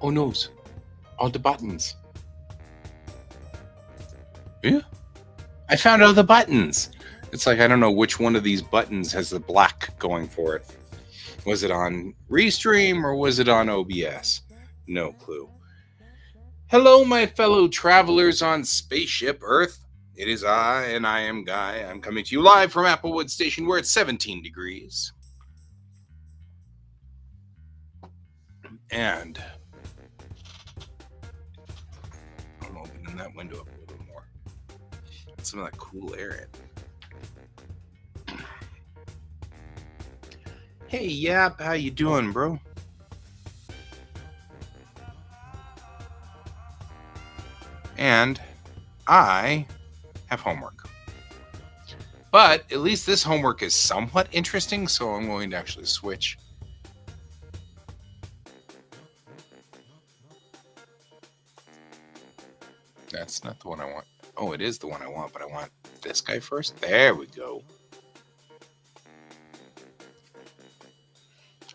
Oh no, all the buttons. Yeah. I found all the buttons. It's like I don't know which one of these buttons has the black going for it. Was it on Restream or was it on OBS? No clue. Hello, my fellow travelers on Spaceship Earth. It is I, and I am Guy. I'm coming to you live from Applewood Station, where it's 17 degrees. And I'm opening that window up a little more. Get some of that cool air in. Hey, Yap, how you doing, bro? And I have homework. But at least this homework is somewhat interesting, so I'm going to actually switch. That's not the one I want. Oh, it is the one I want, but I want this guy first. There we go.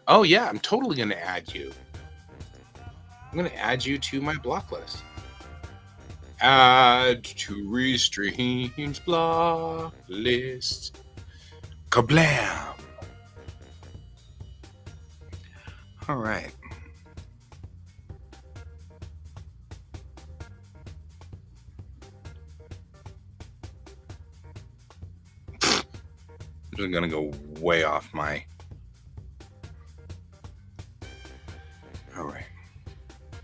Oh, yeah, I'm totally going to add you. I'm going to add you to my block list. Add to Restream's block list. Kablam! All right. I'm going to go way off my... All right.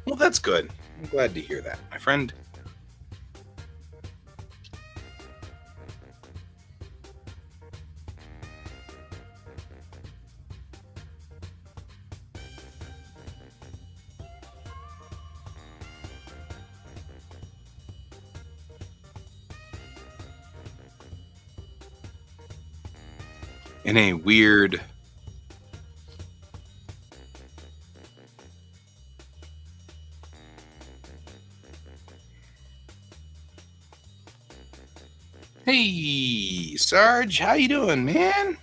Well, that's good. I'm glad to hear that, my friend. In a weird... Hey, Sarge, how you doing, man?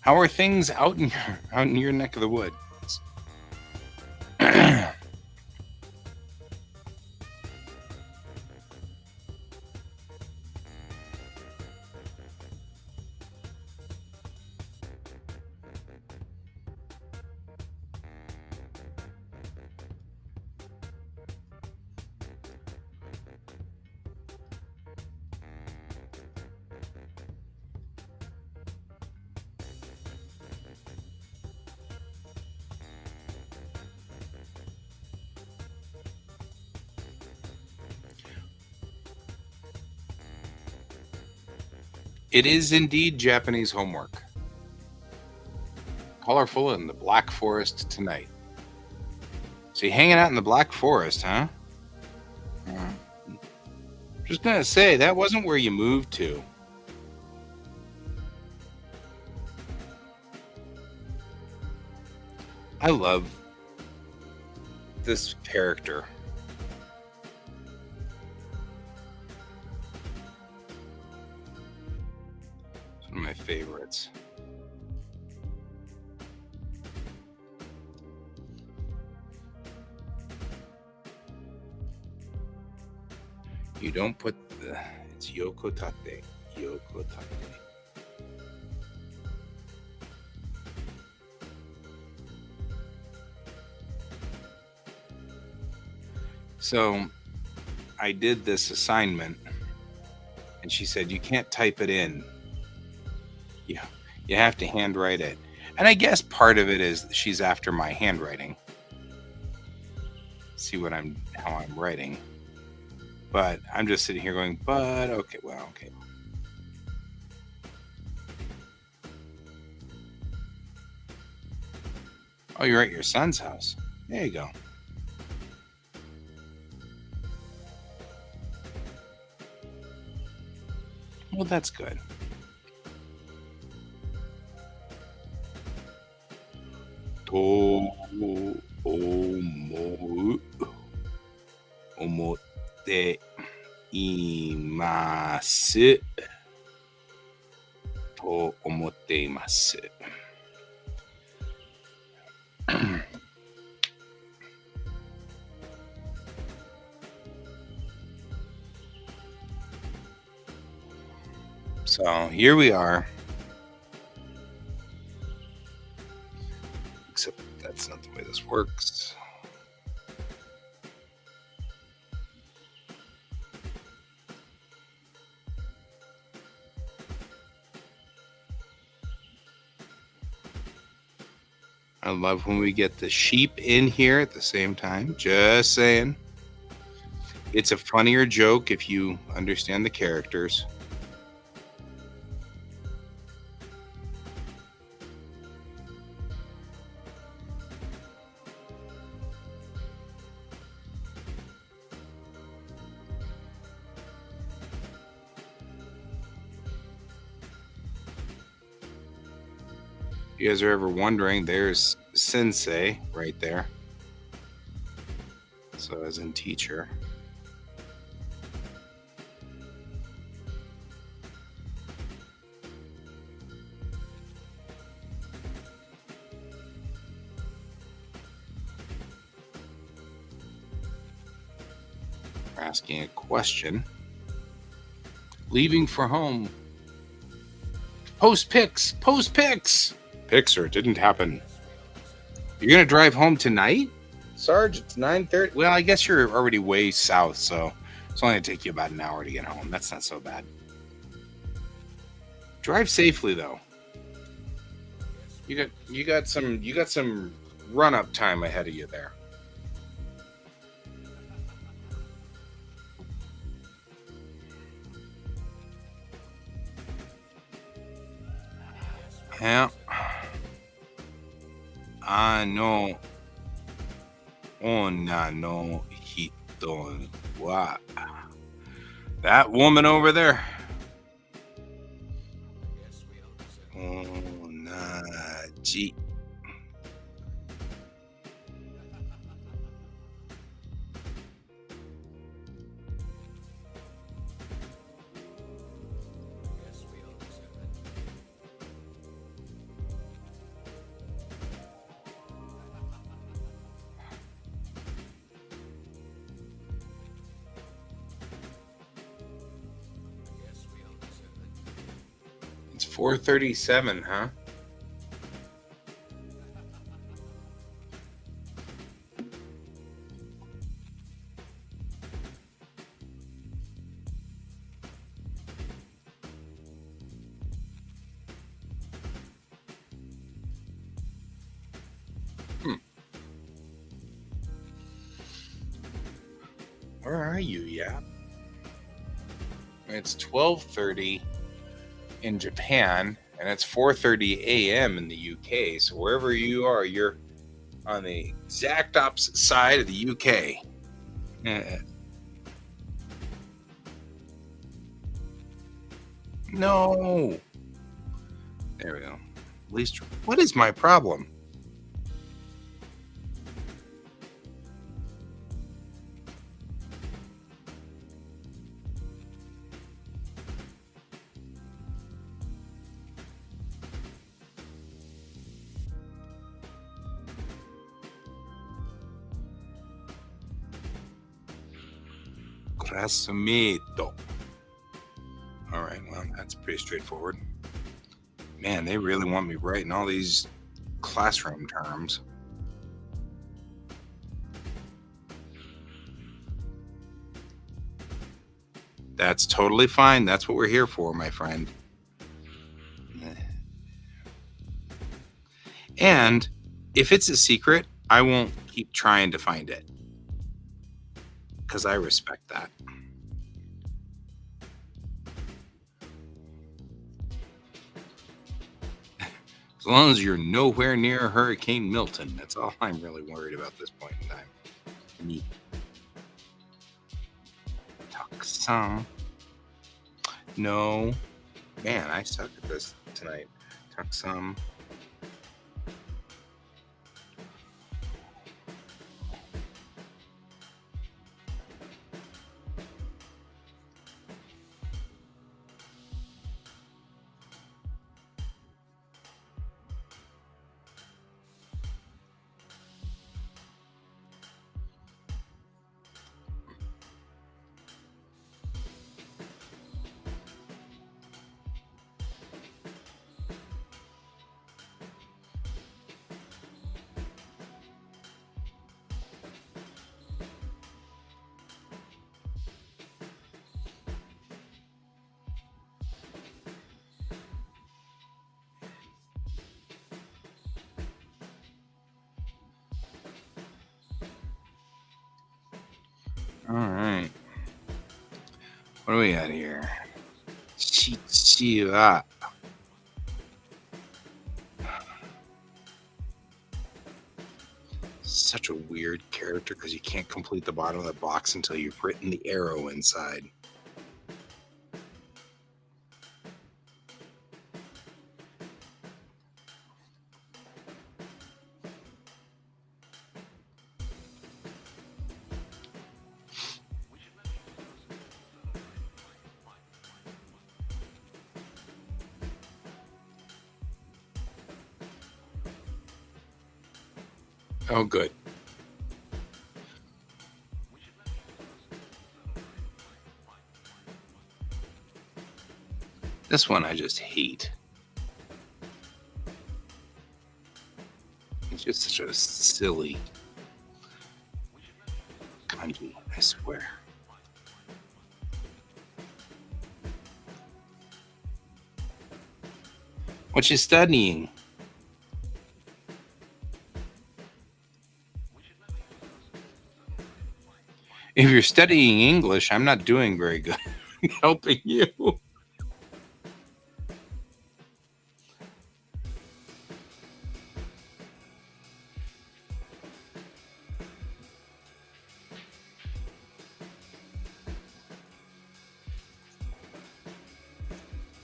How are things out in your neck of the woods? It is indeed Japanese homework. Colorful in the Black Forest tonight. So you hanging out in the Black Forest, huh? Just gonna say, that wasn't where you moved to. I love this character. It's one of my favorites. You don't put the... It's Yokotate. Yokotate. So I did this assignment and she said, you can't type it in. You have to handwrite it. And I guess part of it is she's after my handwriting. See how I'm writing. But I'm just sitting here going, but okay, well, okay. Oh, you're at your son's house. There you go. Well, that's good. To omotte imasu. To omotte imasu. So here we are. Except that's not the way this works. I love when we get the sheep in here at the same time. Just saying. It's a funnier joke if you understand the characters. If you guys are ever wondering, there's Sensei right there. So as in teacher. Asking a question. Leaving for home. Post pics. Post pics. Pics or it didn't happen. You're gonna drive home tonight, Sarge? It's 9:30. Well, I guess you're already way south, so it's only gonna take you about an hour to get home. That's not so bad. Drive safely though. You got some run up time ahead of you there. Yeah. No. Ona no hito wa. That woman over there. Onaji. It's 4:37, huh? Where are you, yeah? It's 12:30 in Japan, and it's 4:30 a.m. in the UK. So wherever you are, you're on the exact opposite side of the UK. No. There we go. At least, what is my problem? Crasumito. All right, well, that's pretty straightforward. Man, they really want me writing all these classroom terms. That's totally fine. That's what we're here for, my friend. And if it's a secret, I won't keep trying to find it. Because I respect that. As long as you're nowhere near Hurricane Milton, that's all I'm really worried about at this point in time. Me. Talk some. No. Man, I suck at this tonight. Talk some. All right. What do we got here? Chichira. Such a weird character because you can't complete the bottom of the box until you've written the arrow inside. Oh, good. This one I just hate. It's just such a silly kanji, I swear. What you studying? If you're studying English, I'm not doing very good helping you.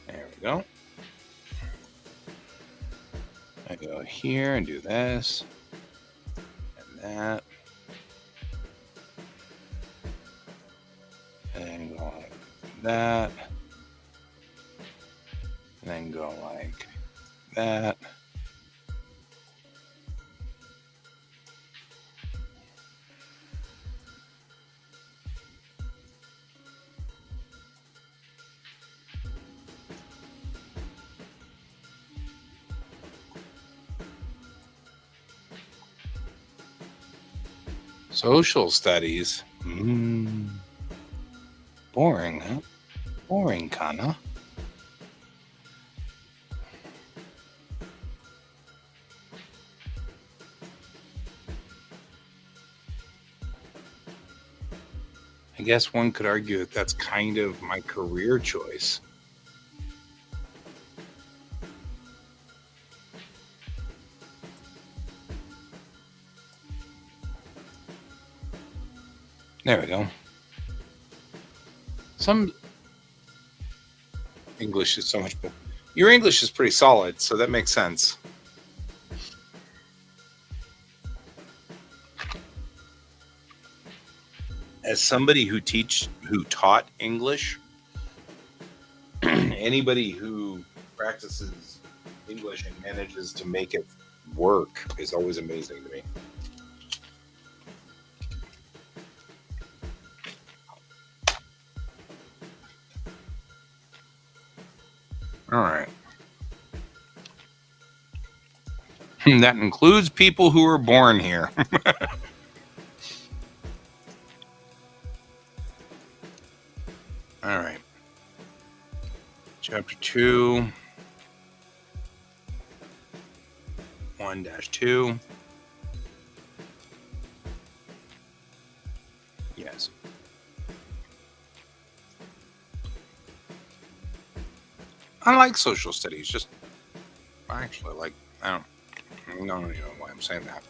There we go. I go here and do this and that. And then go like that. And then go like that. Social studies. Boring, huh? Boring, Kana. I guess one could argue that that's kind of my career choice. There we go. Some English is so much better. Your English is pretty solid, so that makes sense. As somebody who taught English, anybody who practices English and manages to make it work is always amazing to me. All right. That includes people who were born here. All right. Chapter 2. 1-2. Yes. I like social studies. Just, I actually like, I don't know why I'm saying that.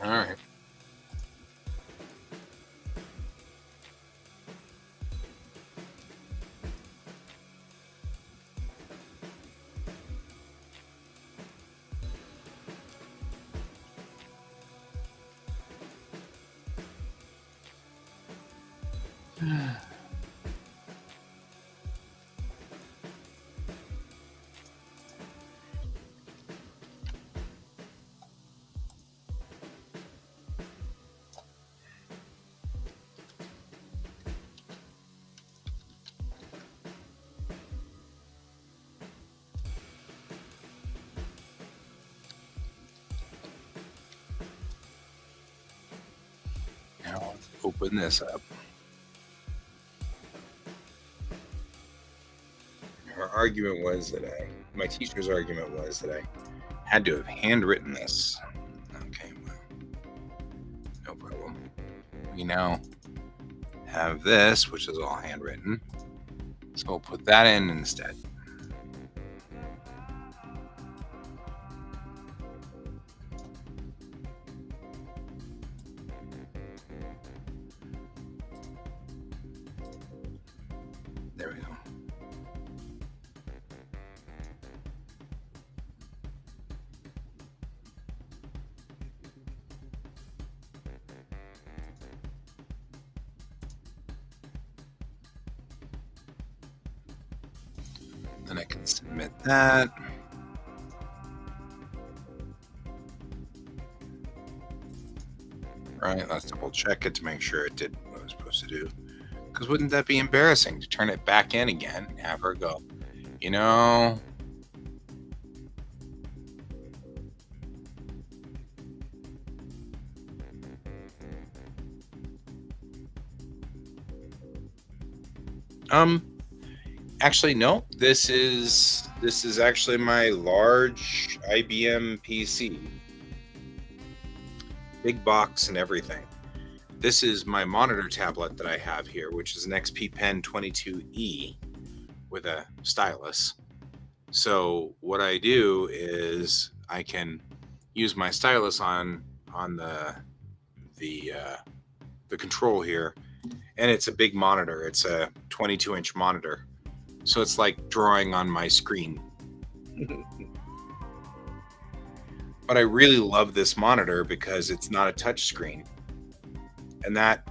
All right. Now let's open this up. argument was that my teacher's argument was that I had to have handwritten this. Okay, well, no problem. We now have this, which is all handwritten. So we'll put that in instead. There we go. Then I can submit that. Right, let's double check it to make sure it did what it was supposed to do. Because wouldn't that be embarrassing to turn it back in again and have her go, you know, actually no, this is actually my large IBM PC. Big box and everything. This is my monitor tablet that I have here, which is an XP Pen 22E with a stylus. So what I do is I can use my stylus on the control here, and it's a big monitor. It's a 22-inch monitor, so it's like drawing on my screen. But I really love this monitor because it's not a touch screen, and that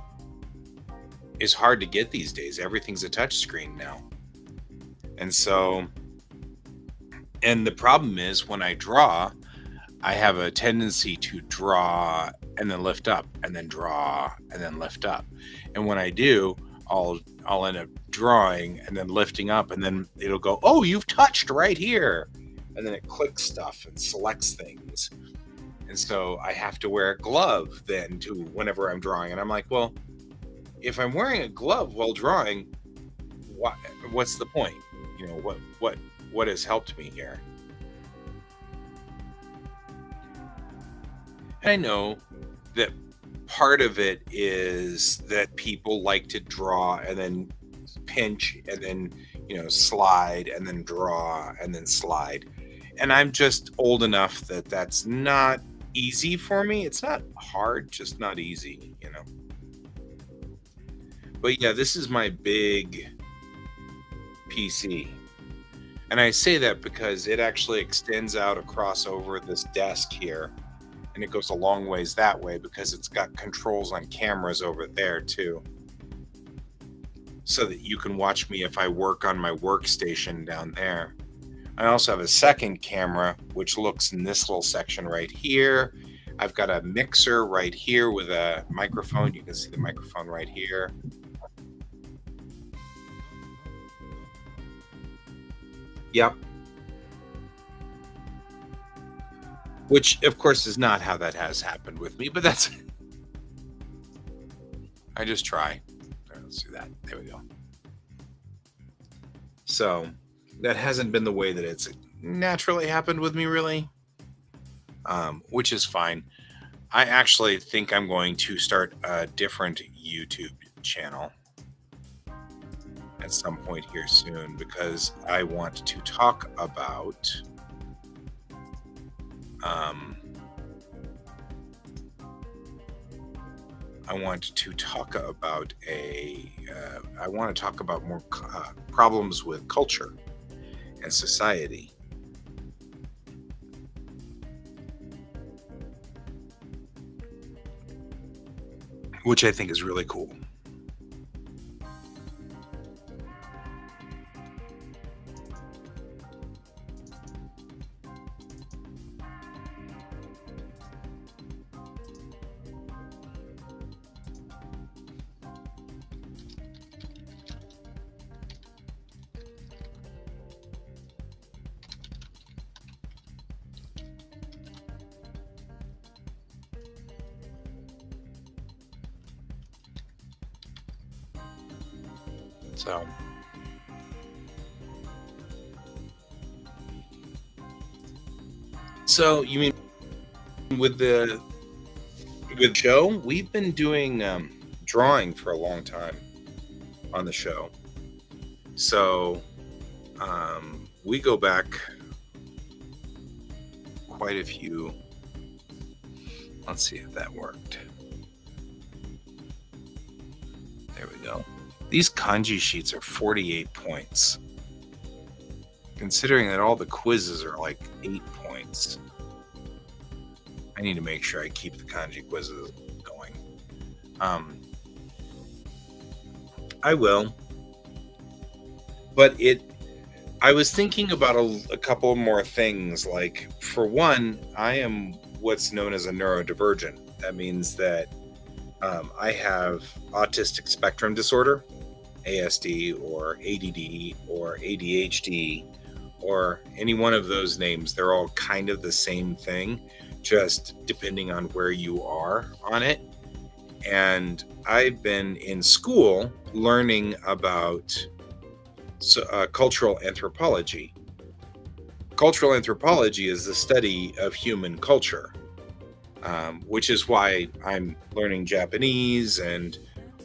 is hard to get these days. Everything's a touch screen now. And so, and the problem is when I draw, I have a tendency to draw and then lift up and then draw and then lift up. And when I do, I'll end up drawing and then lifting up, and then it'll go, oh, you've touched right here. And then it clicks stuff and selects things. And so I have to wear a glove then to whenever I'm drawing. And I'm like, well, if I'm wearing a glove while drawing, what's the point? You know, what has helped me here? And I know that part of it is that people like to draw and then pinch and then, you know, slide and then draw and then slide. And I'm just old enough that that's not easy for me. It's not hard, just not easy, you know. But yeah, this is my big PC. And I say that because it actually extends out across over this desk here. And it goes a long ways that way because it's got controls on cameras over there too. So that you can watch me if I work on my workstation down there. I also have a second camera, which looks in this little section right here. I've got a mixer right here with a microphone. You can see the microphone right here. Yep. Which, of course, is not how that has happened with me, but that's... I just try. Let's do that. There we go. So, that hasn't been the way that it's naturally happened with me, really. Which is fine. I actually think I'm going to start a different YouTube channel at some point here soon, because I want to talk about I want to talk about more problems with culture and society. Which I think is really cool. So, So you mean with the show? We've been doing drawing for a long time on the show. So we go back quite a few. Let's see if that worked. There we go. These kanji sheets are 48 points. Considering that all the quizzes are like 8 points. I need to make sure I keep the kanji quizzes going. I will. But I was thinking about a couple more things. Like, for one, I am what's known as a neurodivergent. That means that I have autistic spectrum disorder, ASD, or ADD, or ADHD, or any one of those names. They're all kind of the same thing, just depending on where you are on it. And I've been in school learning about cultural anthropology. Cultural anthropology is the study of human culture, which is why I'm learning Japanese and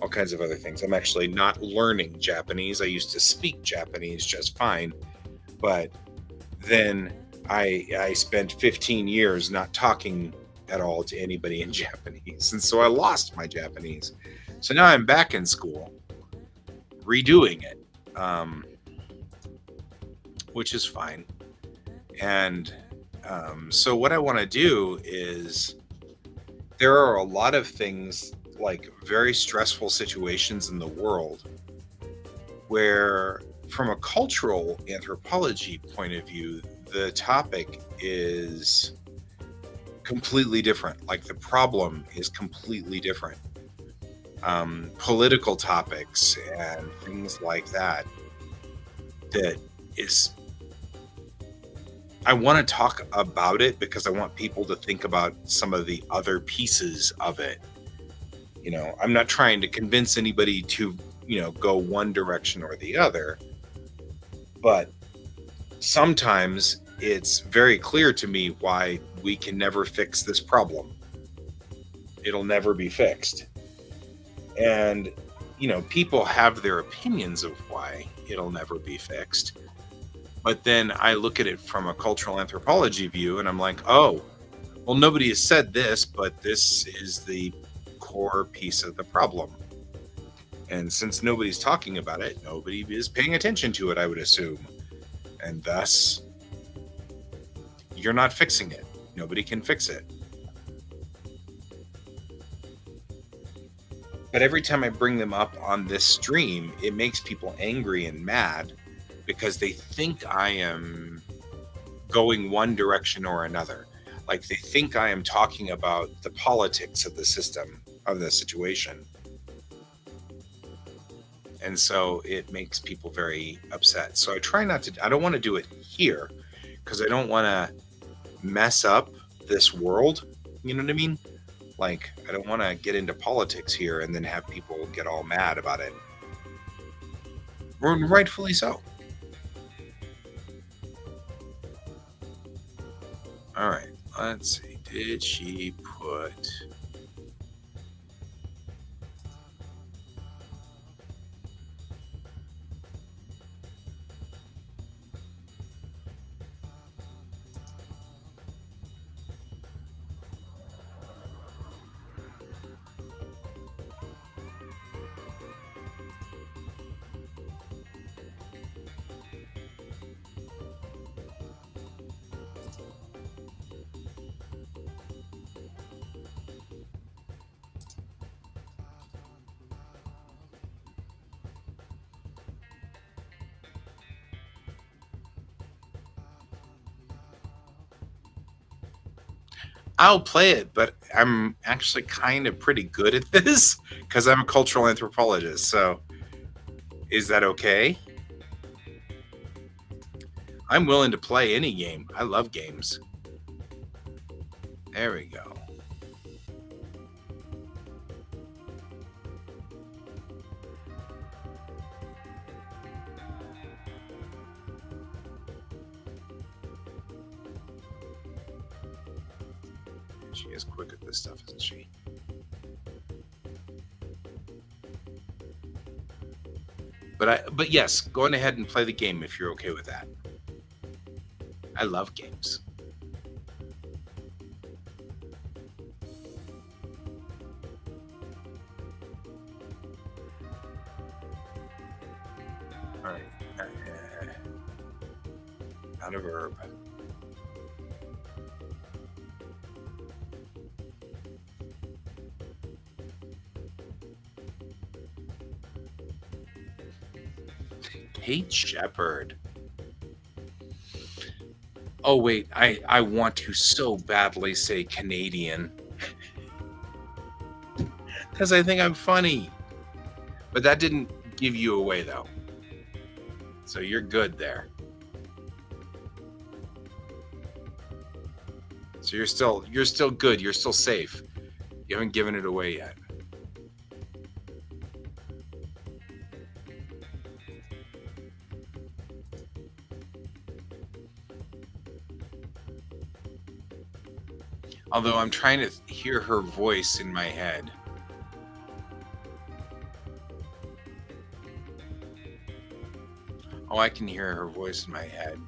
all kinds of other things. I'm actually not learning Japanese. I used to speak Japanese just fine, but then I spent 15 years not talking at all to anybody in Japanese, and so I lost my Japanese. So now I'm back in school, redoing it, which is fine. And so what I want to do is, there are a lot of things, like very stressful situations in the world, where from a cultural anthropology point of view, the topic is completely different. Like, the problem is completely different. Political topics and things like that, I want to talk about it because I want people to think about some of the other pieces of it. I'm not trying to convince anybody to, go one direction or the other, but sometimes it's very clear to me why we can never fix this problem. It'll never be fixed. And, people have their opinions of why it'll never be fixed. But then I look at it from a cultural anthropology view and I'm like, oh, well, nobody has said this, but this is the core piece of the problem. And since nobody's talking about it, nobody is paying attention to it, I would assume. And thus, you're not fixing it. Nobody can fix it. But every time I bring them up on this stream, it makes people angry and mad because they think I am going one direction or another. Like, they think I am talking about the politics of the system, of the situation. And so it makes people very upset. So I try not to, I don't want to do it here because I don't want to mess up this world. You know what I mean? Like, I don't want to get into politics here and then have people get all mad about it. Rightfully so. All right, let's see. Did she put... I'll play it, but I'm actually kind of pretty good at this because I'm a cultural anthropologist. So is that okay? I'm willing to play any game. I love games. There we go. She is quick at this stuff, isn't she? But yes, go on ahead and play the game if you're okay with that. I love games. All right. Not a verb. Kate Shepherd. Oh wait, I want to so badly say Canadian because I think I'm funny, but that didn't give you away though, so you're good there. So you're still good. You're still safe. You haven't given it away yet. Although I'm trying to hear her voice in my head. Oh, I can hear her voice in my head.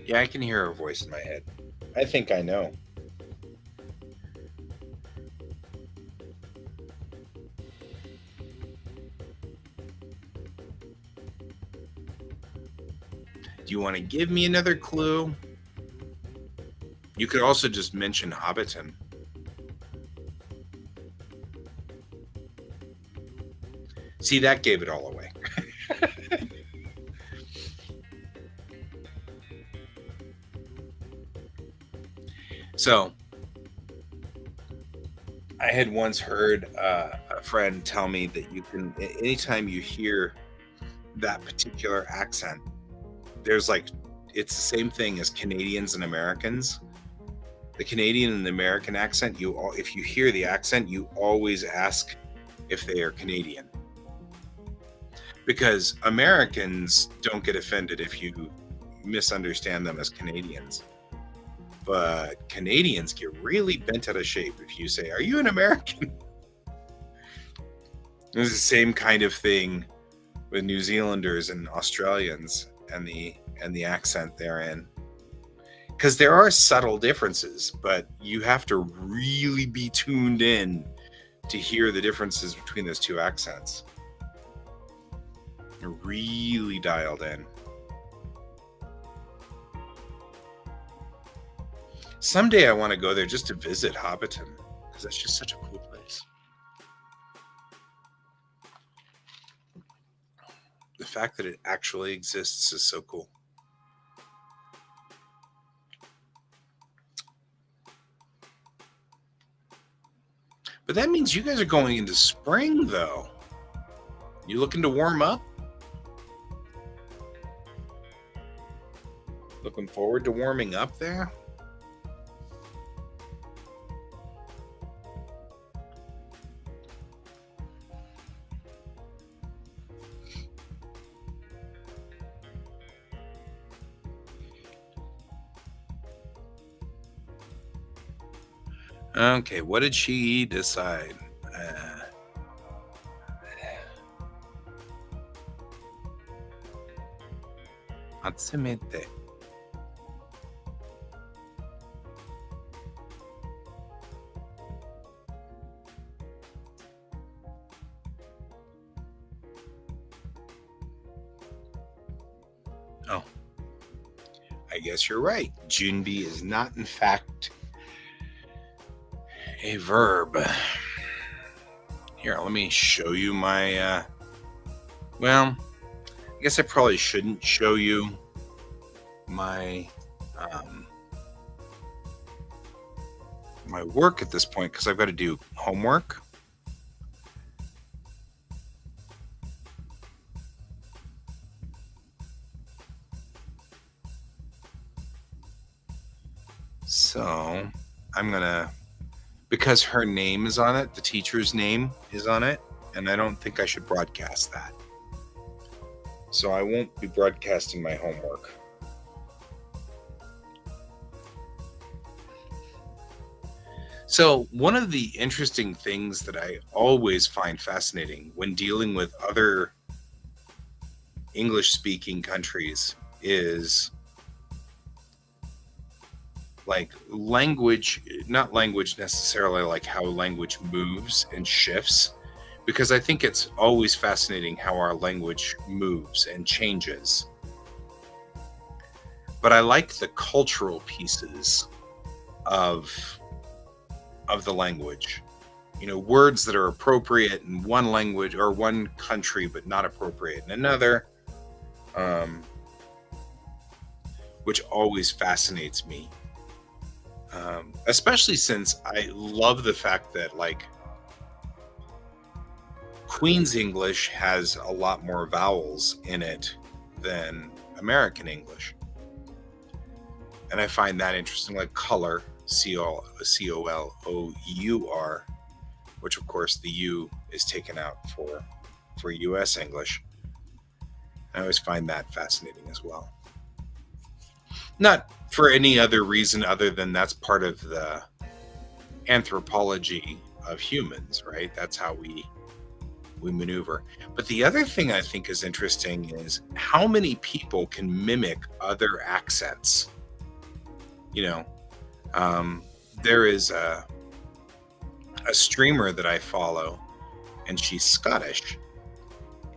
Yeah, I can hear her voice in my head. I think I know. Do you want to give me another clue? You could also just mention Hobbiton. See, that gave it all away. So, I had once heard a friend tell me that you can, anytime you hear that particular accent, there's like, it's the same thing as Canadians and Americans. The Canadian and the American accent, if you hear the accent, you always ask if they are Canadian. Because Americans don't get offended if you misunderstand them as Canadians. But Canadians get really bent out of shape if you say, "Are you an American?" It's the same kind of thing with New Zealanders and Australians and the accent they're in. Because there are subtle differences, but you have to really be tuned in to hear the differences between those two accents. They're really dialed in. Someday I want to go there just to visit Hobbiton, because that's just such a cool place. The fact that it actually exists is so cool. But that means you guys are going into spring, though. You looking to warm up? Looking forward to warming up there? Okay, what did she decide? Hatsumete. Oh, I guess you're right. Junbi is not, in fact, a verb. Here, let me show you my, well, I guess I probably shouldn't show you my, my work at this point because I've got to do homework. So I'm gonna, because her name is on it, the teacher's name is on it, and I don't think I should broadcast that. So I won't be broadcasting my homework. So, one of the interesting things that I always find fascinating when dealing with other English speaking countries is like language, not language necessarily like how language moves and shifts, because I think it's always fascinating how our language moves and changes. But I like the cultural pieces of the language. You know, words that are appropriate in one language or one country but not appropriate in another, um, which always fascinates me. Especially since I love the fact that, like, Queen's English has a lot more vowels in it than American English. And I find that interesting, like color, Color, which of course the U is taken out for US English. I always find that fascinating as well. Not for any other reason other than that's part of the anthropology of humans, right? That's how we maneuver. But the other thing I think is interesting is how many people can mimic other accents. You know, there is a streamer that I follow, and she's Scottish,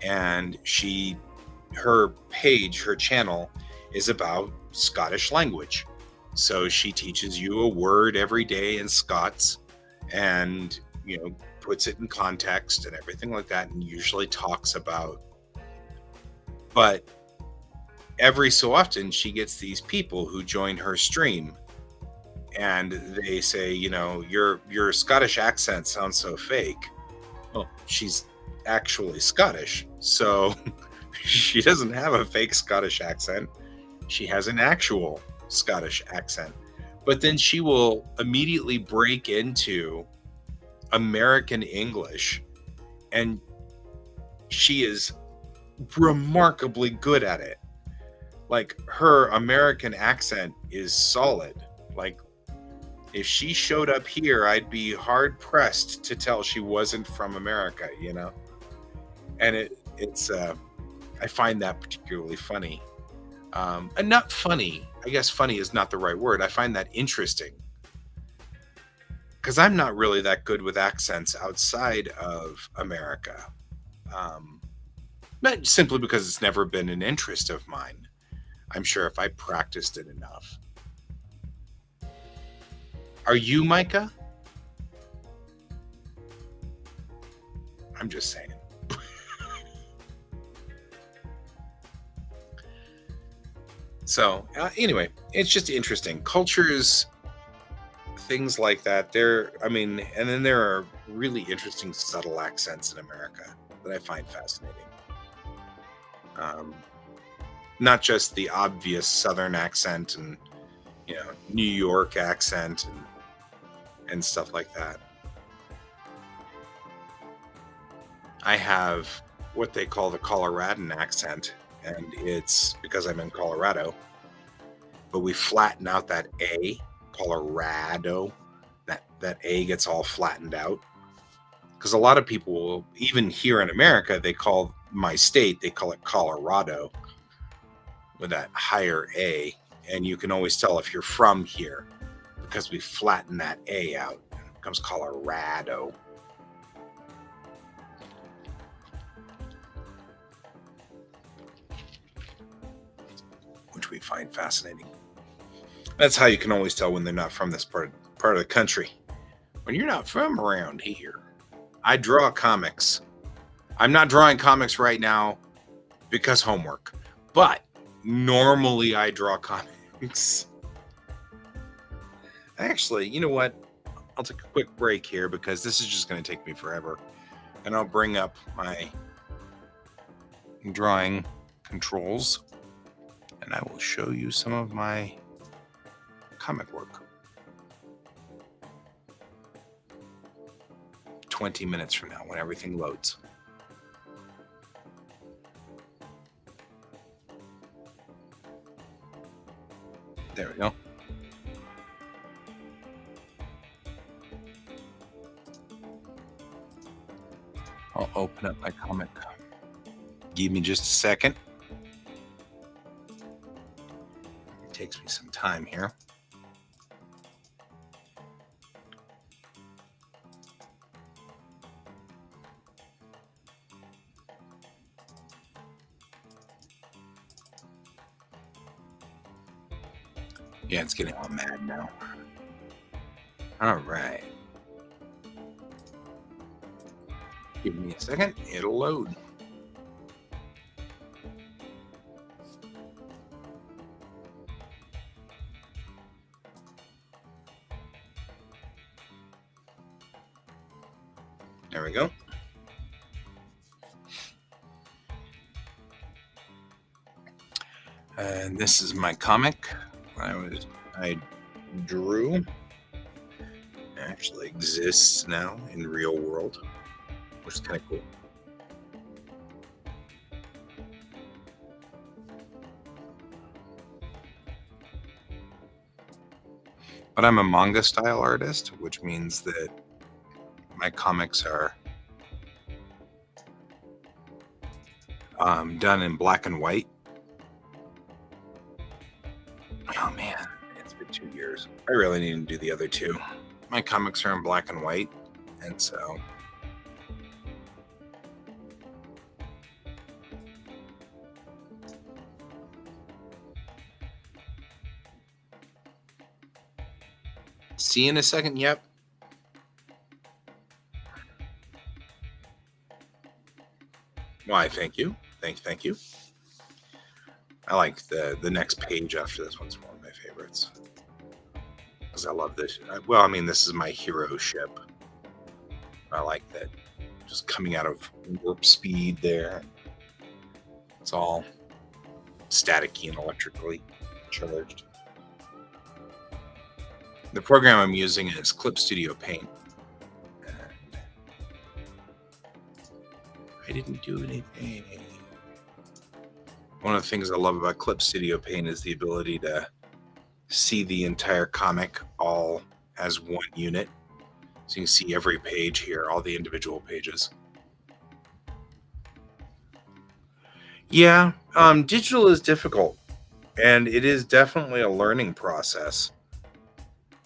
and her page, her channel is about Scottish language. So she teaches you a word every day in Scots, and puts it in context and everything like that, and usually talks about. But every so often she gets these people who join her stream, and they say, your Scottish accent sounds so fake. Well, she's actually Scottish, so she doesn't have a fake Scottish accent. She has an actual Scottish accent. But then she will immediately break into American English, and she is remarkably good at it. Like, her American accent is solid. Like, if she showed up here, I'd be hard pressed to tell she wasn't from America, And it's I find that particularly funny. And not funny. I guess funny is not the right word. I find that interesting, because I'm not really that good with accents outside of America. Not simply because it's never been an interest of mine. I'm sure if I practiced it enough. Are you, Micah? I'm just saying. So, anyway, it's just interesting. Cultures, things like that. And then there are really interesting subtle accents in America that I find fascinating. Not just the obvious Southern accent and, New York accent and stuff like that. I have what they call the Coloradan accent, and it's because I'm in Colorado. But we flatten out that A, Colorado. That A gets all flattened out. Because a lot of people will, even here in America, they call my state, they call it Colorado with that higher A. And you can always tell if you're from here because we flatten that A out. It becomes Colorado. Which we find fascinating. That's how you can always tell when they're not from this part of the country. When you're not from around here. I draw comics. I'm not drawing comics right now because homework. But normally I draw comics. Actually, you know what? I'll take a quick break here because this is just going to take me forever. And I'll bring up my drawing controls, and I will show you some of my comic work. 20 minutes from now when everything loads. There we go. I'll open up my comic. Give me just a second. It takes me some time here. Yeah, it's getting all mad now. All right. Give me a second. It'll load. There we go. And this is my comic. I drew. It actually exists now in the real world, which is kind of cool. But I'm a manga style artist, which means that my comics are done in black and white. Oh man, it's been 2 years. I really need to do the other two. My comics are in black and white, and so see you in a second. Yep. Why? Thank you. Thank you. I like the next page after this one's one of my favorites because I love this. Well, I mean, this is my hero ship. I like that, just coming out of warp speed there. It's all staticky and electrically charged. The program I'm using is Clip Studio Paint. And I didn't do anything. One of the things I love about Clip Studio Paint is the ability to see the entire comic all as one unit. So you can see every page here, all the individual pages. Yeah, digital is difficult, and it is definitely a learning process.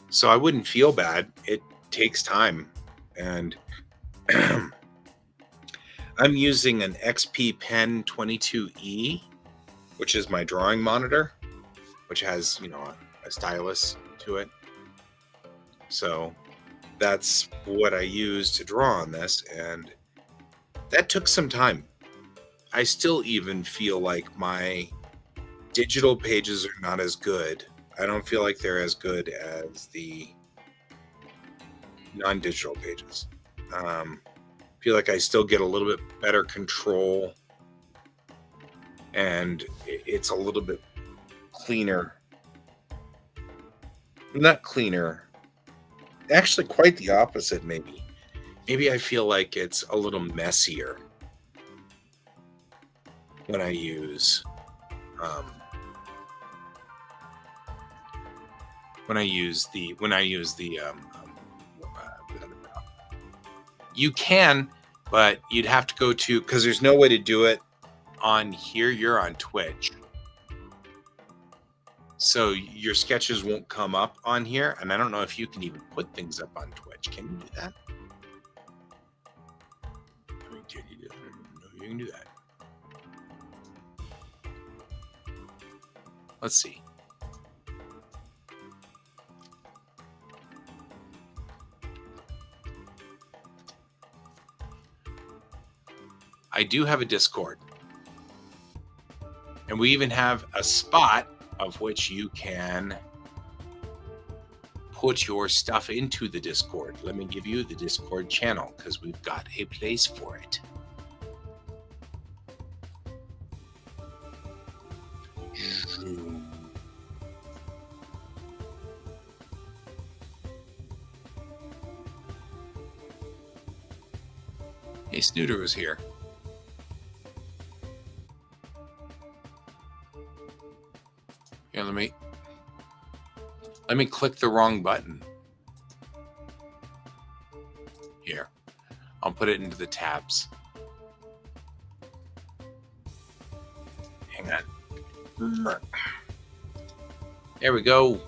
So I wouldn't feel bad. It takes time, and I'm using an XP Pen 22E, which is my drawing monitor, which has, a stylus to it. So that's what I use to draw on this, and that took some time. I still even feel like my digital pages are not as good. I don't feel like they're as good as the non-digital pages. Feel like I still get a little bit better control, and it's a little bit cleaner. Not cleaner. Actually, quite the opposite, maybe. Maybe I feel like it's a little messier when I use you can, but you'd have to go to, because there's no way to do it on here. You're on Twitch, so your sketches won't come up on here, and I don't know if you can even put things up on Twitch. Can you do that? I mean, can you do that? No, you can do that. Let's see. I do have a Discord, and we even have a spot of which you can put your stuff into the Discord. Let me give you the Discord channel, because we've got a place for it. Hey, Snooter was here. Here, let me Let me click the wrong button. Here, I'll put it into the tabs. Hang on. There we go.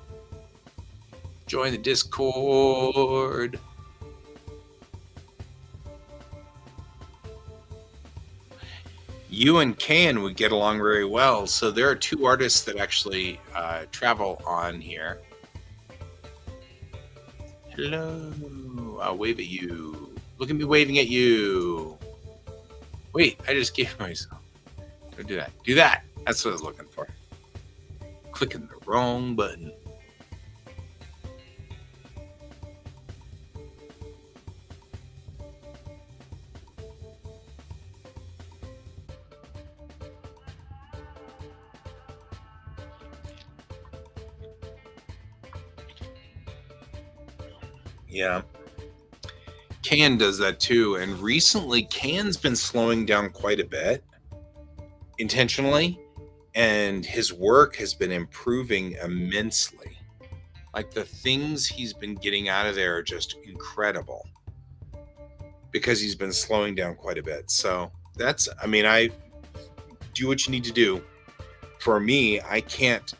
Join the Discord. You and Can would get along very well. So there are two artists that actually travel on here. Hello. I'll wave at you. Look at me waving at you. Wait, I just gave myself. Don't do that. Do that. That's what I was looking for. Clicking the wrong button. Yeah. Can does that too. And recently, Can's been slowing down quite a bit intentionally. And his work has been improving immensely. Like the things he's been getting out of there are just incredible because he's been slowing down quite a bit. So that's, I mean, I do what you need to do. For me, I can't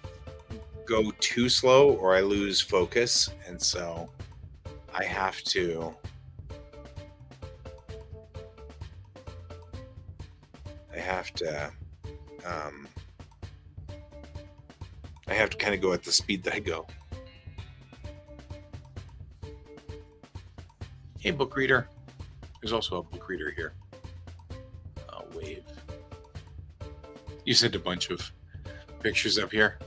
go too slow or I lose focus. And so I have to kind of go at the speed that I go. Hey, book reader. There's also a book reader here. I'll wave. You sent a bunch of pictures up here.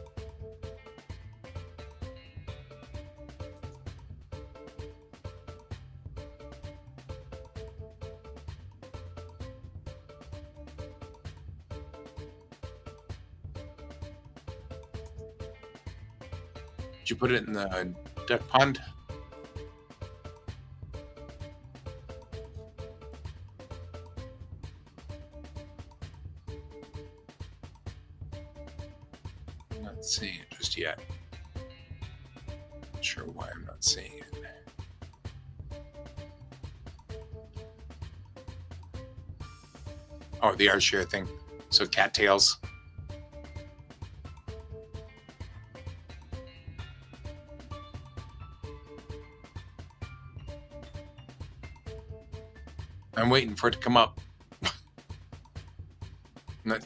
Did you put it in the duck pond? I'm not seeing it just yet. Not sure why I'm not seeing it. Oh, the art share thing. So cattails. I'm waiting for it to come up.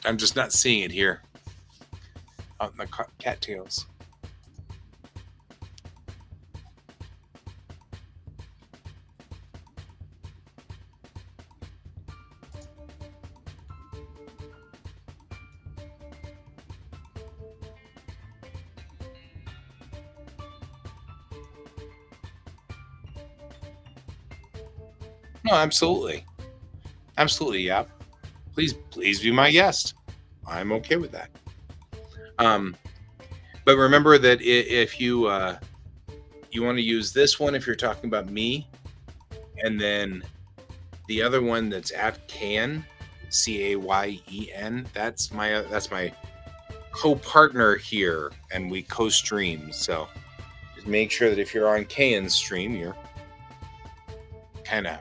I'm just not seeing it here. Out in the cattails. No, absolutely. Absolutely, yeah. Please be my guest. I'm okay with that. But remember that if you you want to use this one if you're talking about me, and then the other one that's at Can, Cayen, that's my co-partner here, and we co-stream. So just make sure that if you're on Can's stream, you're kind of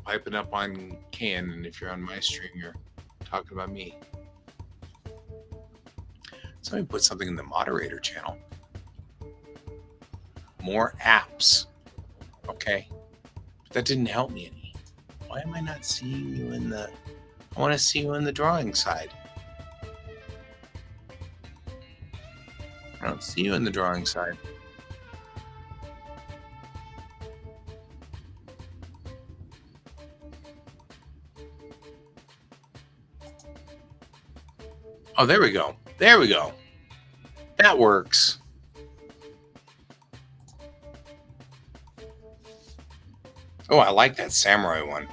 piping up on Can, and if you're on my stream, you're talking about me. So let me put something in the moderator channel. More apps. Okay. But that didn't help me any. Why am I not seeing you in the... I want to see you in the drawing side. I don't see you in the drawing side. Oh, there we go. There we go. That works. Oh, I like that samurai one.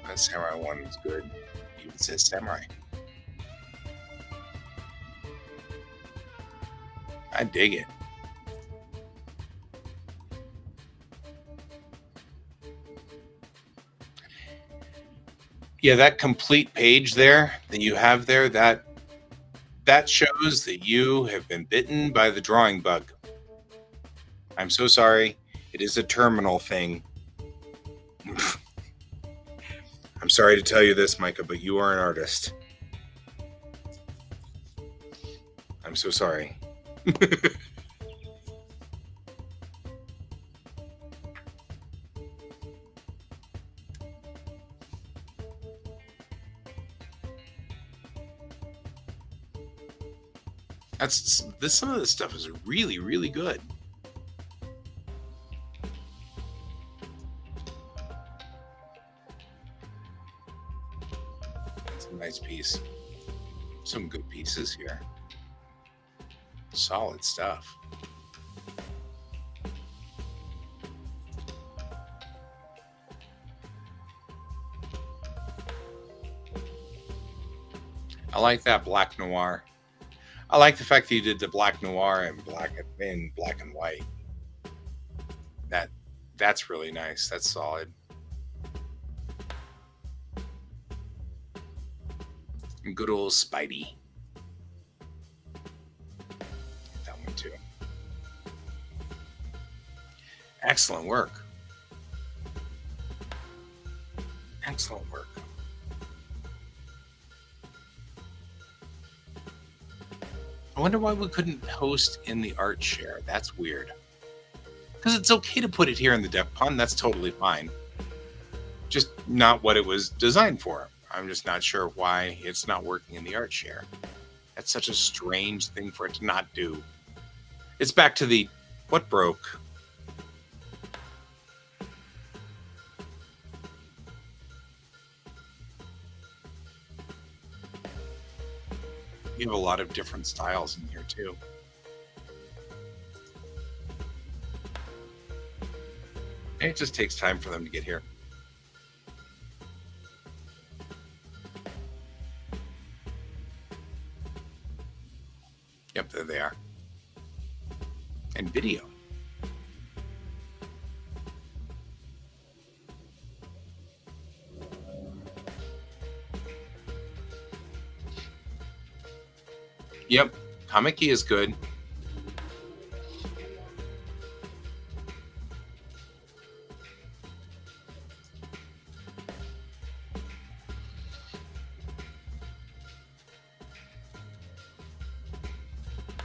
That samurai one is good. It even says samurai. I dig it. Yeah, that complete page there that you have there, that That shows that you have been bitten by the drawing bug. I'm so sorry. It is a terminal thing. I'm sorry to tell you this, Micah, but you are an artist. I'm so sorry. Some of this stuff is really, really good. It's a nice piece. Some good pieces here. Solid stuff. I like that black noir. I like the fact that you did the black noir and black and white. That's really nice. That's solid. And good old Spidey. That one too. Excellent work. Excellent work. I wonder why we couldn't post in the art share. That's weird. Because it's okay to put it here in the depth pond. That's totally fine. Just not what it was designed for. I'm just not sure why it's not working in the art share. That's such a strange thing for it to not do. It's back to the what broke. You have a lot of different styles in here too. It just takes time for them to get here. Yep, there they are. And video. Yep, Comic-E is good.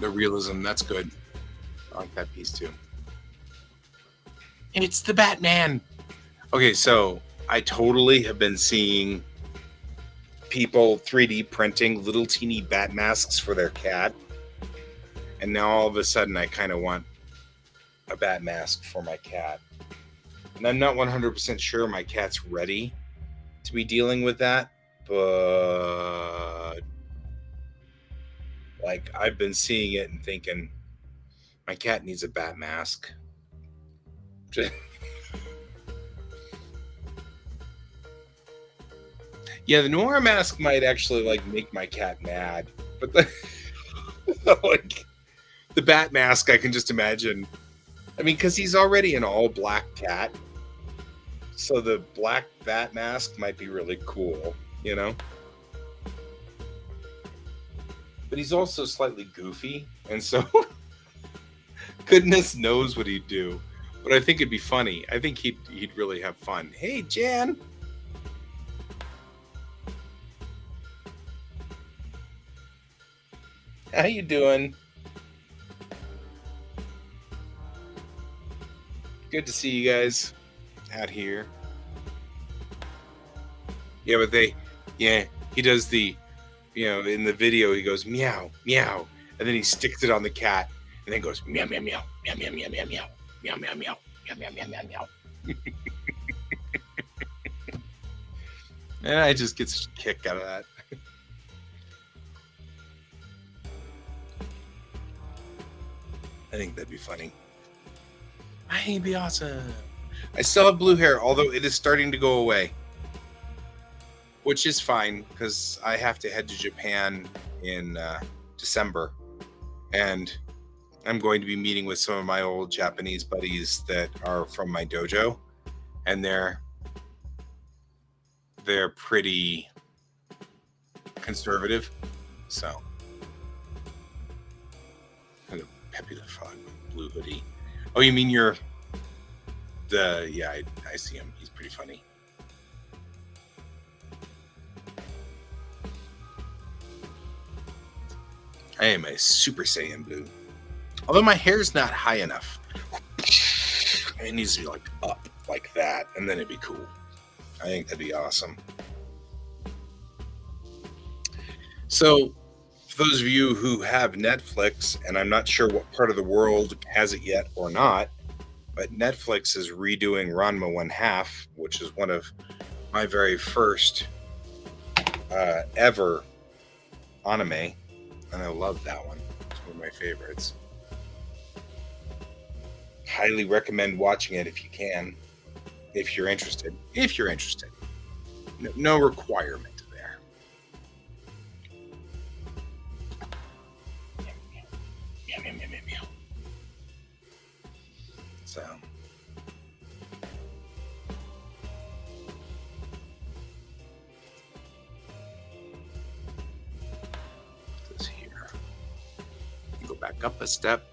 The realism, that's good. I like that piece too. It's the Batman. Okay, so I totally have been seeing people 3D printing little teeny bat masks for their cat. And now all of a sudden I kind of want a bat mask for my cat. And I'm not 100% sure my cat's ready to be dealing with that, but like I've been seeing it and thinking my cat needs a bat mask. Yeah, the noir mask might actually like make my cat mad, but like the bat mask, I can just imagine. I mean, because he's already an all black cat, so the black bat mask might be really cool, you know. But he's also slightly goofy, and so goodness knows what he'd do. But I think it'd be funny. I think he'd really have fun. Hey, Jan. How you doing? Good to see you guys out here. Yeah, but he does the, in the video he goes meow, meow, and then he sticks it on the cat, and then goes meow, meow, meow, meow, meow, meow, meow, meow, meow, meow, meow, meow, meow, meow, meow. And I just get such a kick out of that. I think that'd be funny. I'd be awesome. I still have blue hair, although it is starting to go away. Which is fine, because I have to head to Japan in December. And I'm going to be meeting with some of my old Japanese buddies that are from my dojo. And they're pretty conservative. So Peppy the Frog, blue hoodie. Oh, you mean you're the? Yeah, I see him. He's pretty funny. I am a Super Saiyan Blue. Although my hair's not high enough. It needs to be like up like that, and then it'd be cool. I think that'd be awesome. So, for those of you who have Netflix, and I'm not sure what part of the world has it yet or not, but Netflix is redoing Ranma One Half, which is one of my very first ever anime, and I love that one. It's one of my favorites. Highly recommend watching it if you can, if you're interested. If you're interested, no requirement there. Meow, meow, meow, meow, meow. So. This here. Go back up a step.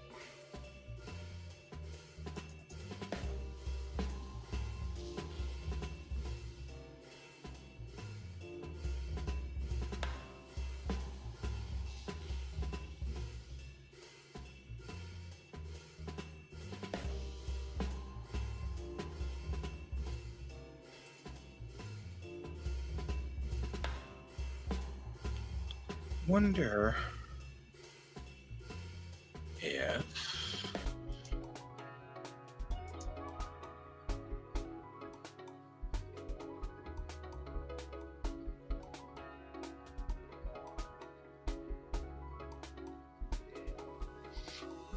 Wonder if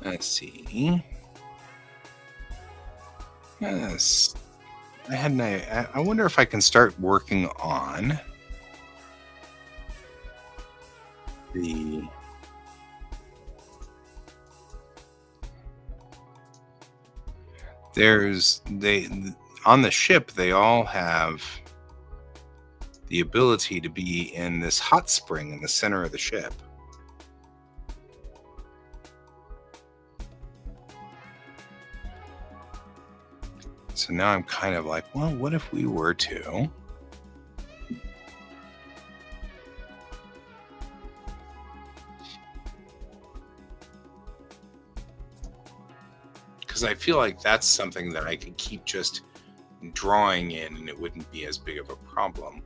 let's see. Yes, I wonder if I can start working on the on the ship they all have the ability to be in this hot spring in the center of the ship. So now I'm kind of like, well, what if we were to because I feel like that's something that I could keep just drawing in and it wouldn't be as big of a problem.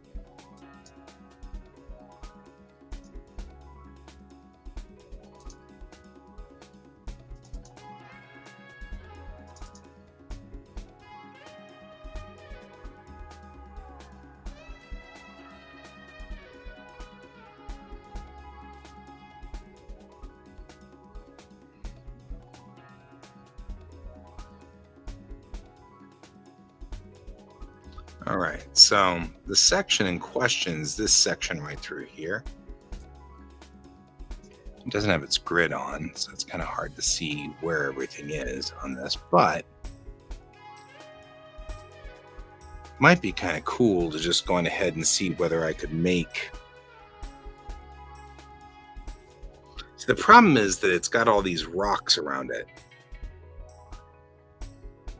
All right, so the section in question is this section right through here. It doesn't have its grid on, so it's kind of hard to see where everything is on this, but it might be kind of cool to just go on ahead and see whether I could make. So the problem is that it's got all these rocks around it.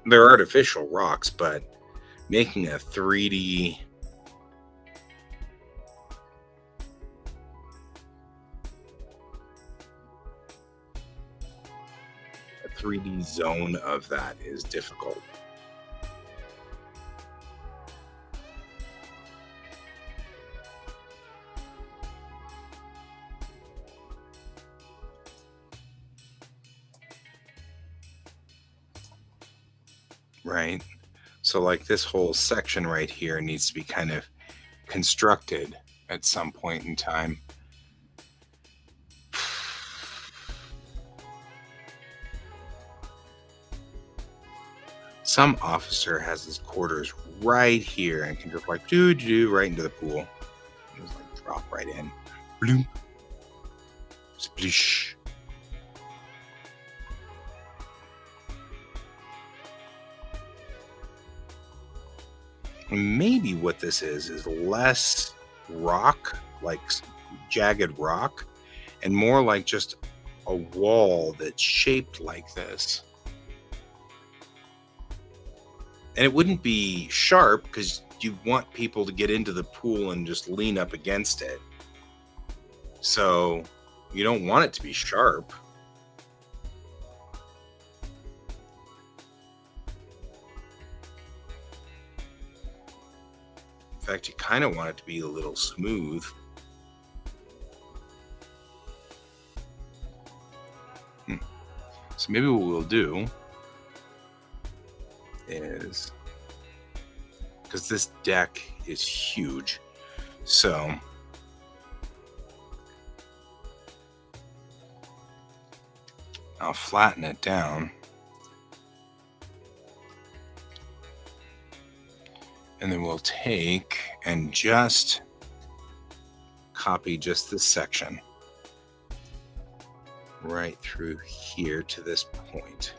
They're artificial rocks, but making a 3D zone of that is difficult. Right? So like this whole section right here needs to be kind of constructed at some point in time. Some officer has his quarters right here and can just like do right into the pool. Just like drop right in. Bloom. Splish. Maybe what this is less rock, like jagged rock, and more like just a wall that's shaped like this. And it wouldn't be sharp because you want people to get into the pool and just lean up against it. So you don't want it to be sharp. In fact, you kind of want it to be a little smooth. So maybe what we'll do is, because this deck is huge, so I'll flatten it down. And then we'll take and just copy just this section right through here to this point.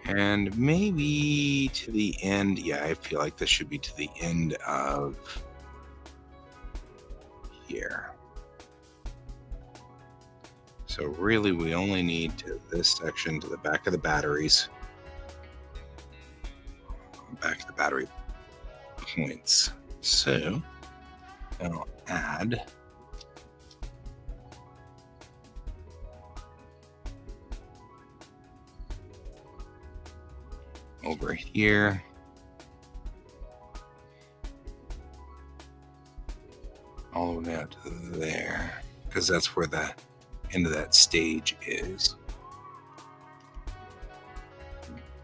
And maybe to the end. Yeah, I feel like this should be to the end of here. So really we only need to this section to the back of the batteries. Back of the battery points. So I'll add over here. All the way out to there, because that's where the end of that stage is.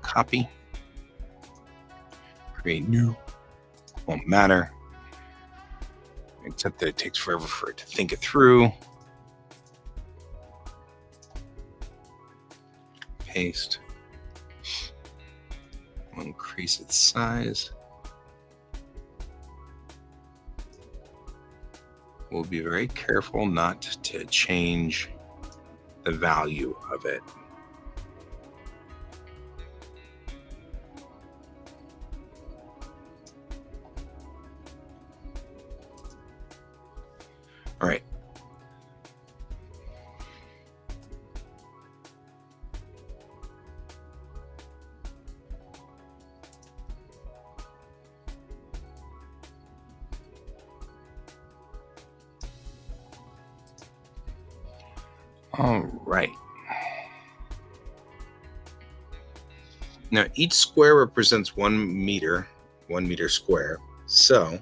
Copy. Create new. Won't matter. Except that it takes forever for it to think it through. Paste. We'll increase its size. We'll be very careful not to change the value of it. All right. All right. Now each square represents 1 meter square. So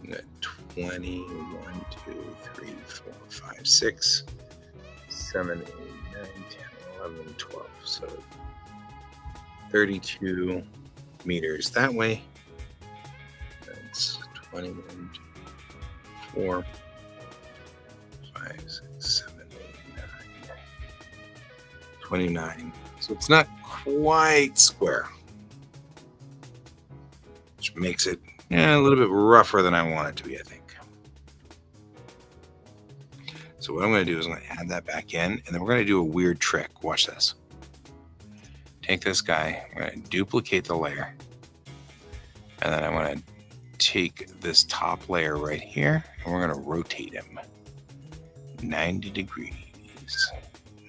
we got 20, 1, 2, 3, 4, 5, 6, 7, 8, 9, 10, 11, 12. So 32 meters that way. That's 21, 2, 4, 5, 6, 7, 8, 9, 29. So it's not quite square, which makes it a little bit rougher than I want it to be, I think. So what I'm going to do is I'm going to add that back in, and then we're going to do a weird trick. Watch this. Take this guy, I'm going to duplicate the layer, and then I'm going to take this top layer right here, and we're going to rotate him 90 degrees,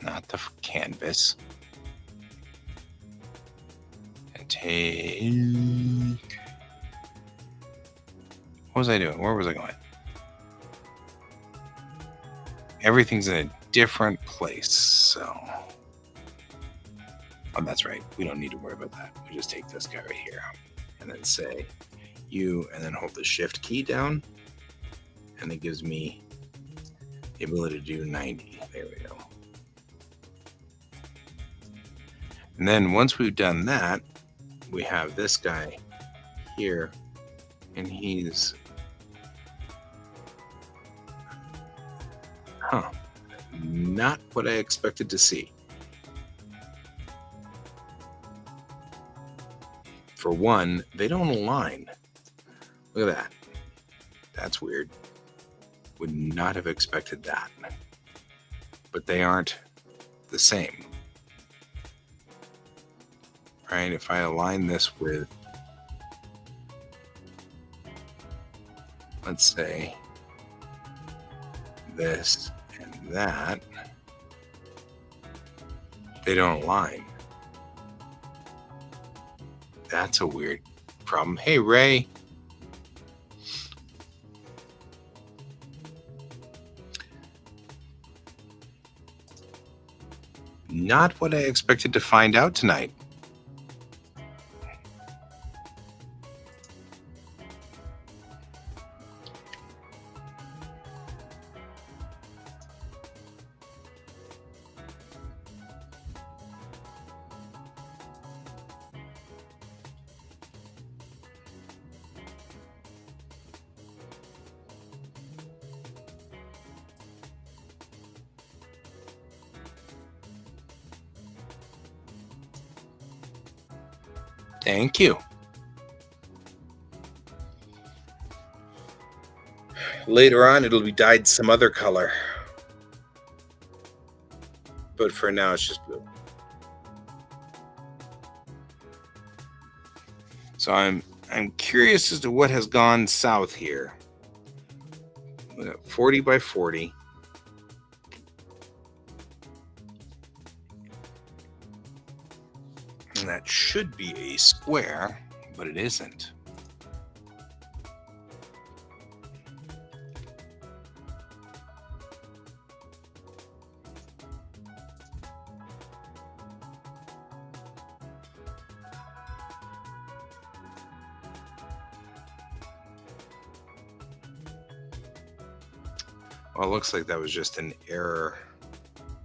not the canvas. And take... What was I doing? Where was I going? Everything's in a different place, so... Oh, that's right. We don't need to worry about that. We just take this guy right here and then say U, and then hold the shift key down, and it gives me the ability to do 90. There we go. And then once we've done that, we have this guy here, and he's not what I expected to see. For one, they don't align. Look at that. That's weird. Would not have expected that. But they aren't the same. Right? If I align this with let's say this and that, they don't align. That's a weird problem. Hey, Ray. Not what I expected to find out tonight. Thank you. Later on, it'll be dyed some other color. But for now, it's just blue. So I'm curious as to what has gone south here. 40 by 40. And that should be a square, but it isn't. Well, it looks like that was just an error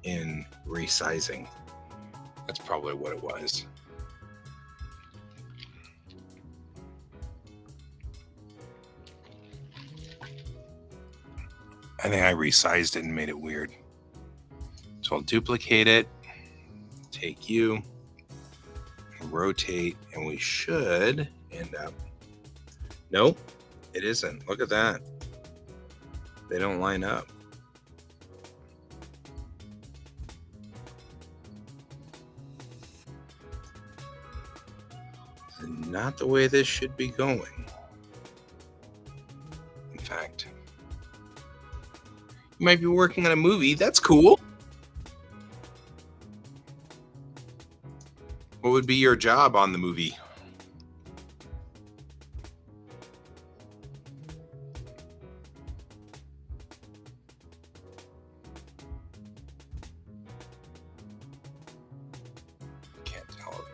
in resizing. That's probably what it was. I think I resized it and made it weird. So I'll duplicate it, take you, rotate, and we should end up. Nope, it isn't. Look at that. They don't line up. Not the way this should be going. In fact, you might be working on a movie. That's cool. What would be your job on the movie? Can't tell it.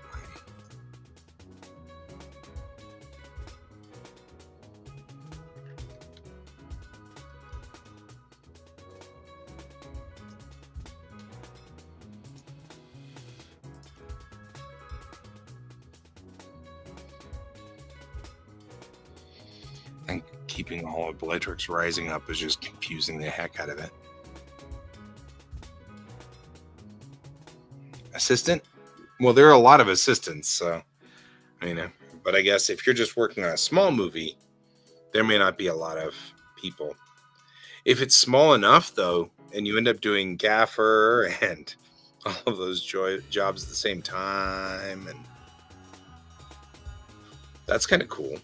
And keeping all of Bellatrix Rising up is just confusing the heck out of it. Assistant? Well, there are a lot of assistants, so but I guess if you're just working on a small movie, there may not be a lot of people. If it's small enough, though, and you end up doing gaffer and all of those jobs at the same time, and that's kind of cool.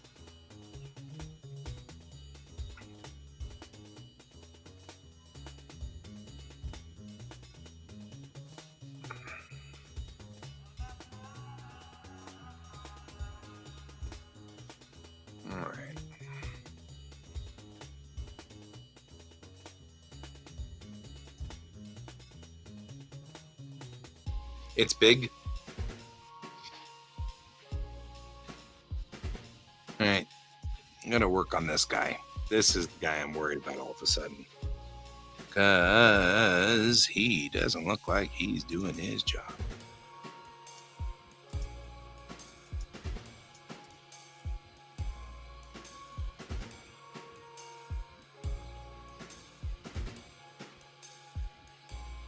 All right. It's big. All right. I'm going to work on this guy. This is the guy I'm worried about all of a sudden. Because he doesn't look like he's doing his job.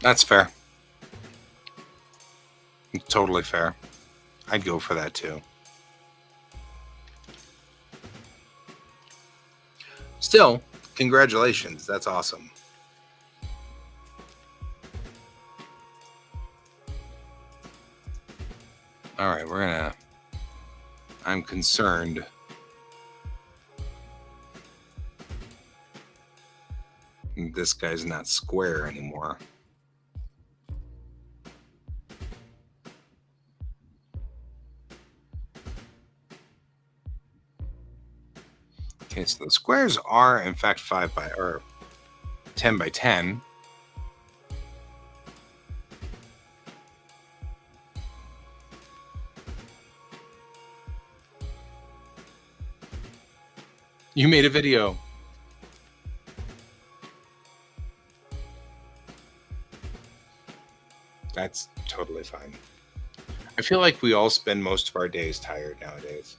That's fair. Totally fair. I'd go for that too. Still, congratulations. That's awesome. All right, I'm concerned This guy's not square anymore. Okay, so the squares are in fact 10 by 10. You made a video. That's totally fine. I feel like we all spend most of our days tired nowadays.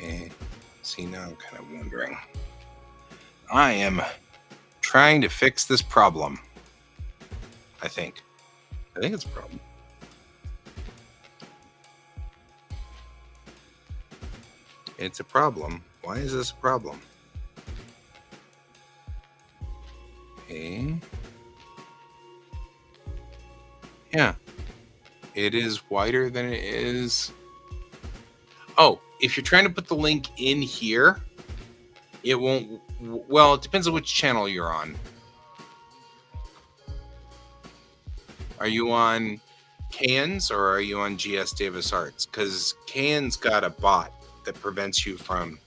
Okay. See, now I'm kind of wondering. I am trying to fix this problem. I think it's a problem. It's a problem. Why is this a problem? Okay. Yeah. It is wider than it is. Oh, if you're trying to put the link in here, it won't. Well, it depends on which channel you're on. Are you on Cans or are you on GS Davis Arts? Because Cans got a bot that prevents you from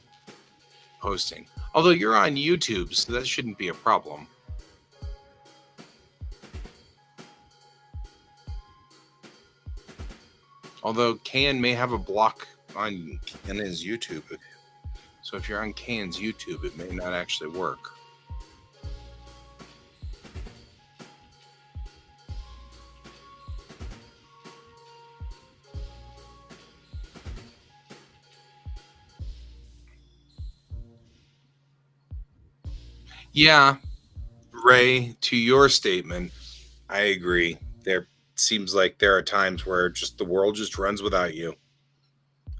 posting. Although you're on YouTube, so that shouldn't be a problem. Although Can may have a block on his YouTube. So if you're on Can's YouTube, it may not actually work. Yeah, Ray, to your statement, I agree. There seems like there are times where just the world just runs without you.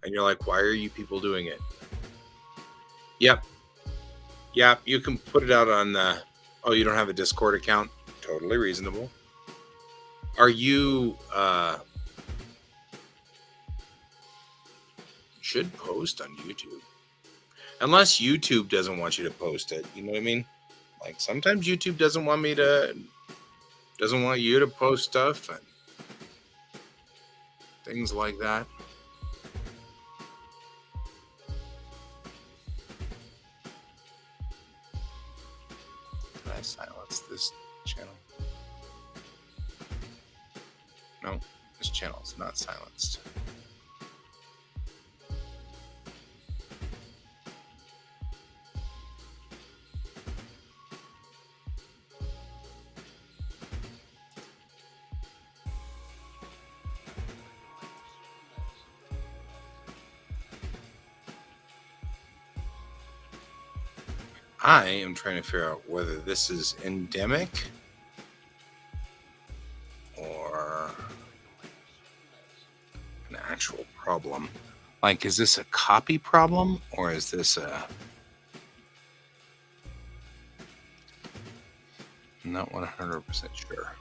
And you're like, why are you people doing it? Yep. Yep, you can put it out on the... Oh, you don't have a Discord account? Totally reasonable. Are you... should post on YouTube. Unless YouTube doesn't want you to post it. You know what I mean? Like, sometimes YouTube doesn't want you to post stuff and things like that. Did I silence this channel? No, this channel is not silenced. I am trying to figure out whether this is endemic or an actual problem. Like, is this a copy problem or is this a... I'm not 100% sure.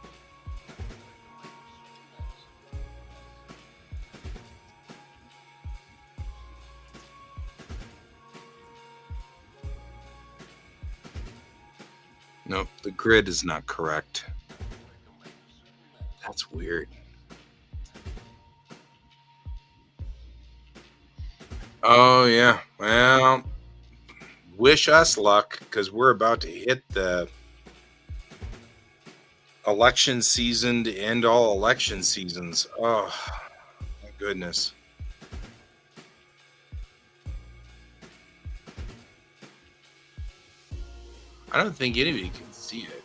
Nope, the grid is not correct. That's weird. Oh, yeah. Well, wish us luck because we're about to hit the election season to end all election seasons. Oh, my goodness. I don't think anybody can see it.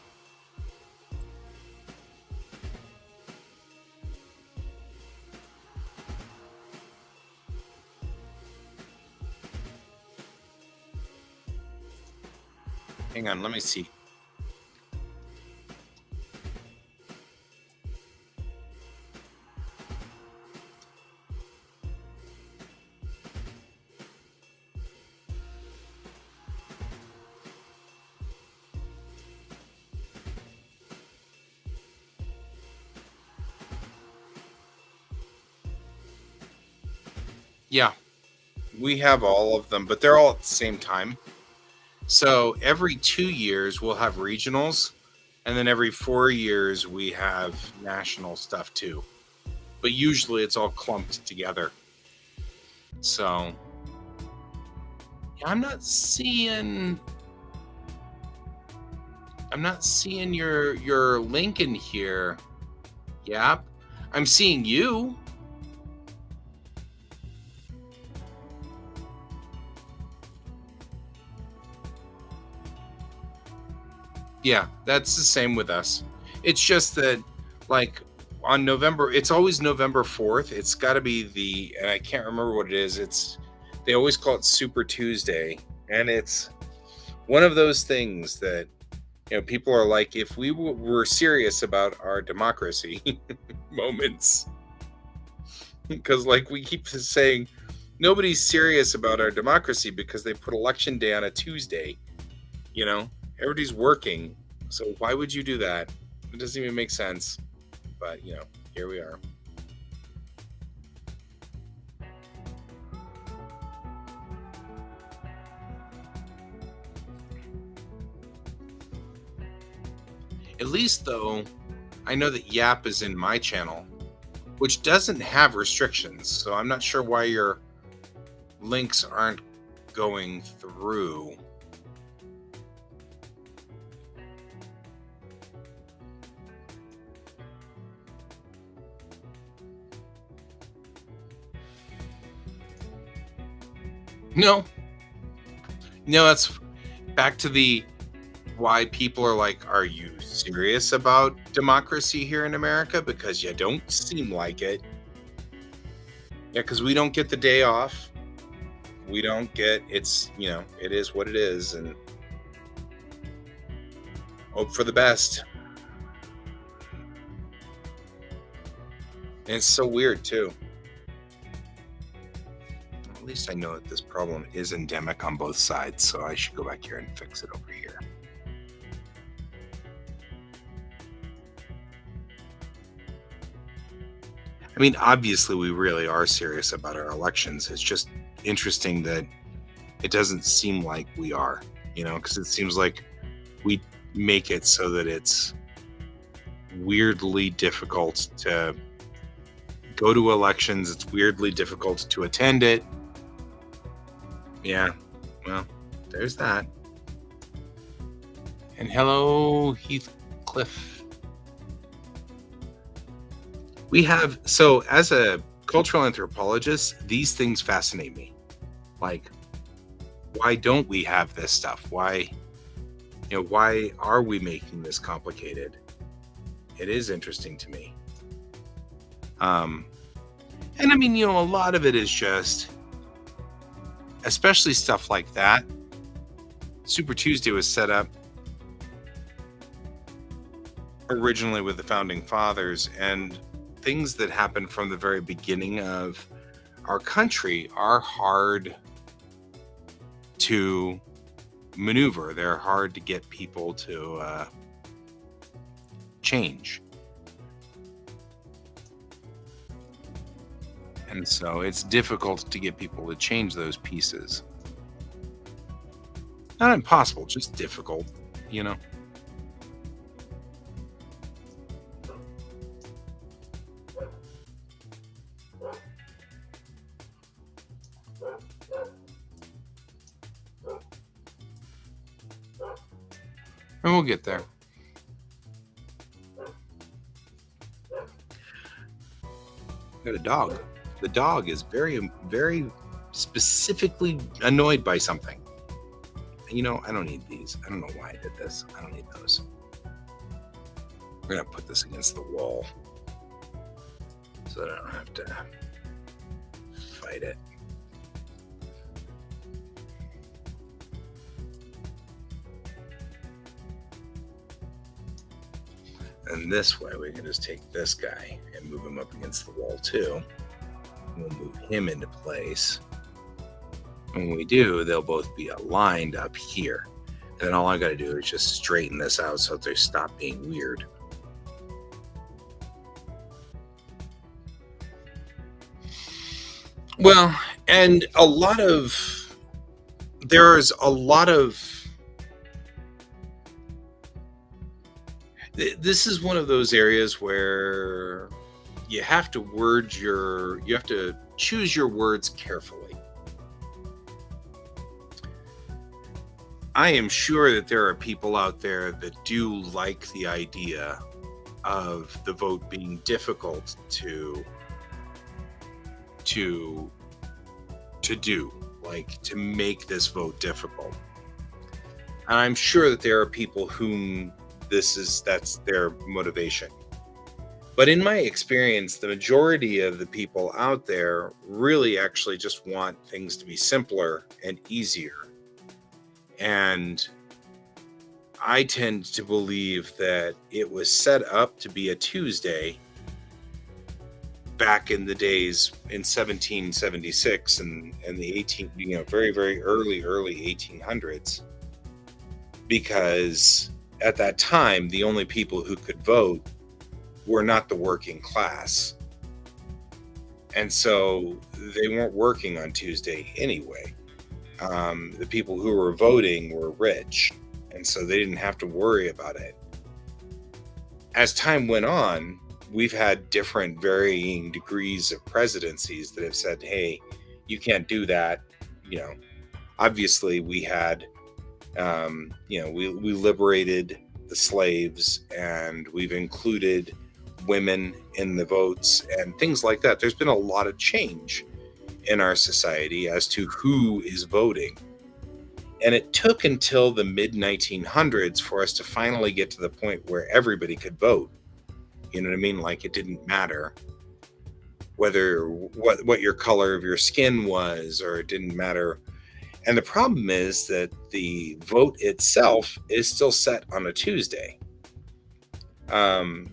Hang on, let me see. Yeah, we have all of them, but they're all at the same time. So every 2 years we'll have regionals, and then every 4 years we have national stuff too. But usually it's all clumped together. So yeah, I'm not seeing your link in here. Yep. I'm seeing you. Yeah, that's the same with us. It's just that, like, on November, it's always November 4th. It's got to be and I can't remember what it is. They always call it Super Tuesday. And it's one of those things that, people are like, if we were serious about our democracy moments, because, like, we keep saying, nobody's serious about our democracy because they put election day on a Tuesday. You know, everybody's working. So why would you do that? It doesn't even make sense. But, here we are. At least, though, I know that Yap is in my channel, which doesn't have restrictions. So I'm not sure why your links aren't going through. No, that's back to the why people are like, are you serious about democracy here in America? Because you don't seem like it. Yeah, because we don't get the day off. We don't get it is what it is, and hope for the best. And it's so weird too. At least I know that this problem is endemic on both sides, so I should go back here and fix it over here. I mean, obviously, we really are serious about our elections. It's just interesting that it doesn't seem like we are, because it seems like we make it so that it's weirdly difficult to go to elections. It's weirdly difficult to attend it. Yeah, well, there's that. And hello, Heathcliff. So as a cultural anthropologist, these things fascinate me. Like, why don't we have this stuff? Why are we making this complicated? It is interesting to me. And I mean, a lot of it is just, especially stuff like that. Super Tuesday was set up originally with the founding fathers, and things that happened from the very beginning of our country are hard to maneuver. They're hard to get people to change. And so it's difficult to get people to change those pieces. Not impossible, just difficult, And we'll get there. Got a dog. The dog is very, very specifically annoyed by something. I don't need these. I don't know why I did this. I don't need those. We're going to put this against the wall so that I don't have to fight it. And this way we can just take this guy and move him up against the wall too. We'll move him into place. When we do, they'll both be aligned up here. And then all I got to do is just straighten this out so that they stop being weird. Well, And there's a lot of, this is one of those areas where you have to choose your words carefully. I am sure that there are people out there that do like the idea of the vote being difficult to do, like to make this vote difficult. And I'm sure that there are people whom that's their motivation. But in my experience, the majority of the people out there really actually just want things to be simpler and easier. And I tend to believe that it was set up to be a Tuesday back in the days in 1776 and the very, very early 1800s, because at that time, the only people who could vote were not the working class. And so they weren't working on Tuesday anyway. The people who were voting were rich, and so they didn't have to worry about it. As time went on, we've had different varying degrees of presidencies that have said, hey, you can't do that. Obviously we had, we liberated the slaves, and we've included women in the votes and things like that. There's been a lot of change in our society as to who is voting. And it took until the mid 1900s for us to finally get to the point where everybody could vote. You know what I mean? Like, it didn't matter what your color of your skin was, or it didn't matter. And the problem is that the vote itself is still set on a Tuesday. And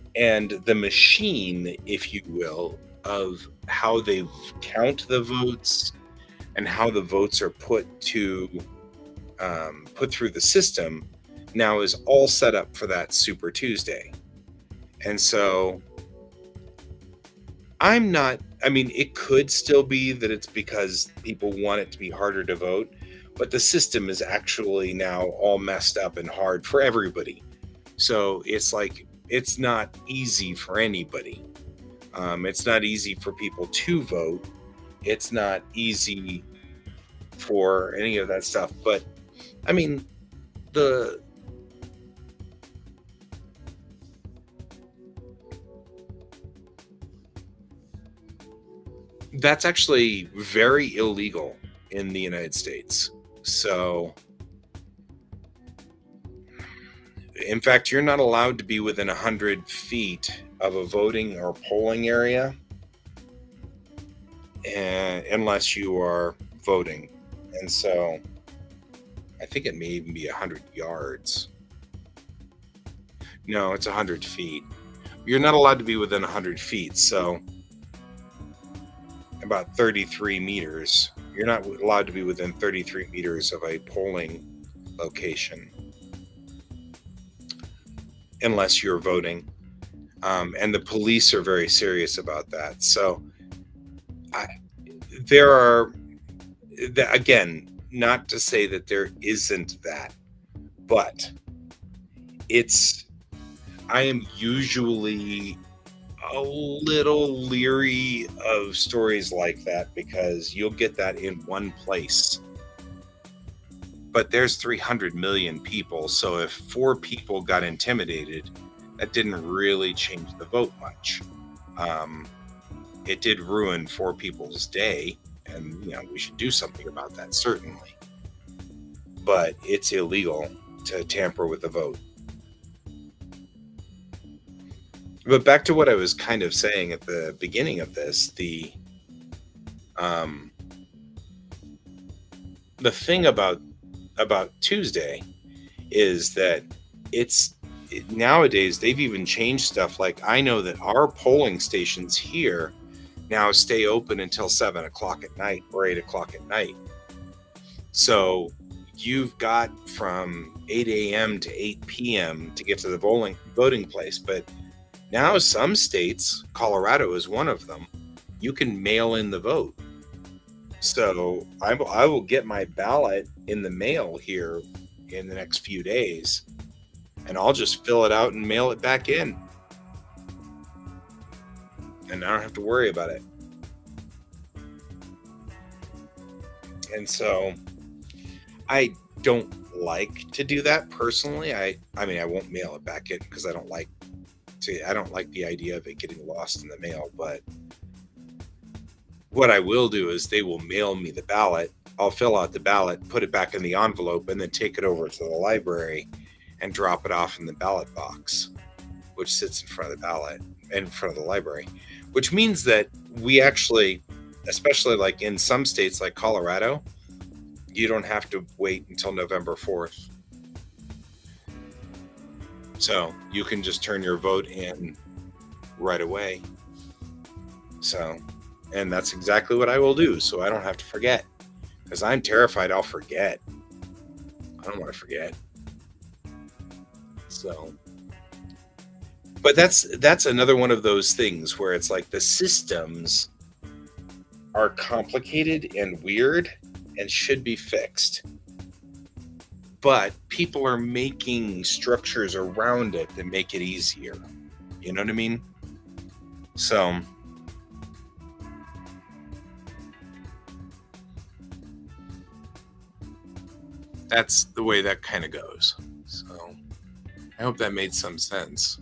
the machine, if you will, of how they count the votes and how the votes are put through the system now is all set up for that Super Tuesday. And so it could still be that it's because people want it to be harder to vote, but the system is actually now all messed up and hard for everybody. So it's like, it's not easy for anybody. It's not easy for people to vote. It's not easy for any of that stuff. But I mean, that's actually very illegal in the United States. So, in fact, you're not allowed to be within 100 feet of a voting or polling area unless you are voting. And so I think it may even be 100 yards. No, it's 100 feet. You're not allowed to be within 100 feet. So about 33 meters. You're not allowed to be within 33 meters of a polling location unless you're voting. And the police are very serious about that. So again, not to say that there isn't that, but I am usually a little leery of stories like that, because you'll get that in one place. But there's 300 million people. So if 4 people got intimidated, that didn't really change the vote much. It did ruin 4 people's day, and we should do something about that, certainly. But it's illegal to tamper with the vote. But back to what I was kind of saying at the beginning of this, the thing about Tuesday is that nowadays they've even changed stuff. Like, I know that our polling stations here now stay open until 7 o'clock at night or 8 o'clock at night. So you've got from 8 a.m. to 8 p.m. to get to the voting place. But now some states, Colorado is one of them, you can mail in the vote. So I will get my ballot in the mail here in the next few days, and I'll just fill it out and mail it back in, and I don't have to worry about it. And so I don't like to do that personally. I mean, I won't mail it back in because I don't like the idea of it getting lost in the mail, but what I will do is they will mail me the ballot. I'll fill out the ballot, put it back in the envelope, and then take it over to the library and drop it off in the ballot box, which sits in front of the ballot, in front of the library. Which means that we actually, especially like in some states like Colorado, you don't have to wait until November 4th. So you can just turn your vote in right away. So, and that's exactly what I will do. So I don't have to forget, because I'm terrified I'll forget. I don't want to forget. So, but that's another one of those things where it's like the systems are complicated and weird and should be fixed. But people are making structures around it that make it easier. You know what I mean? So that's the way that kind of goes. So I hope that made some sense.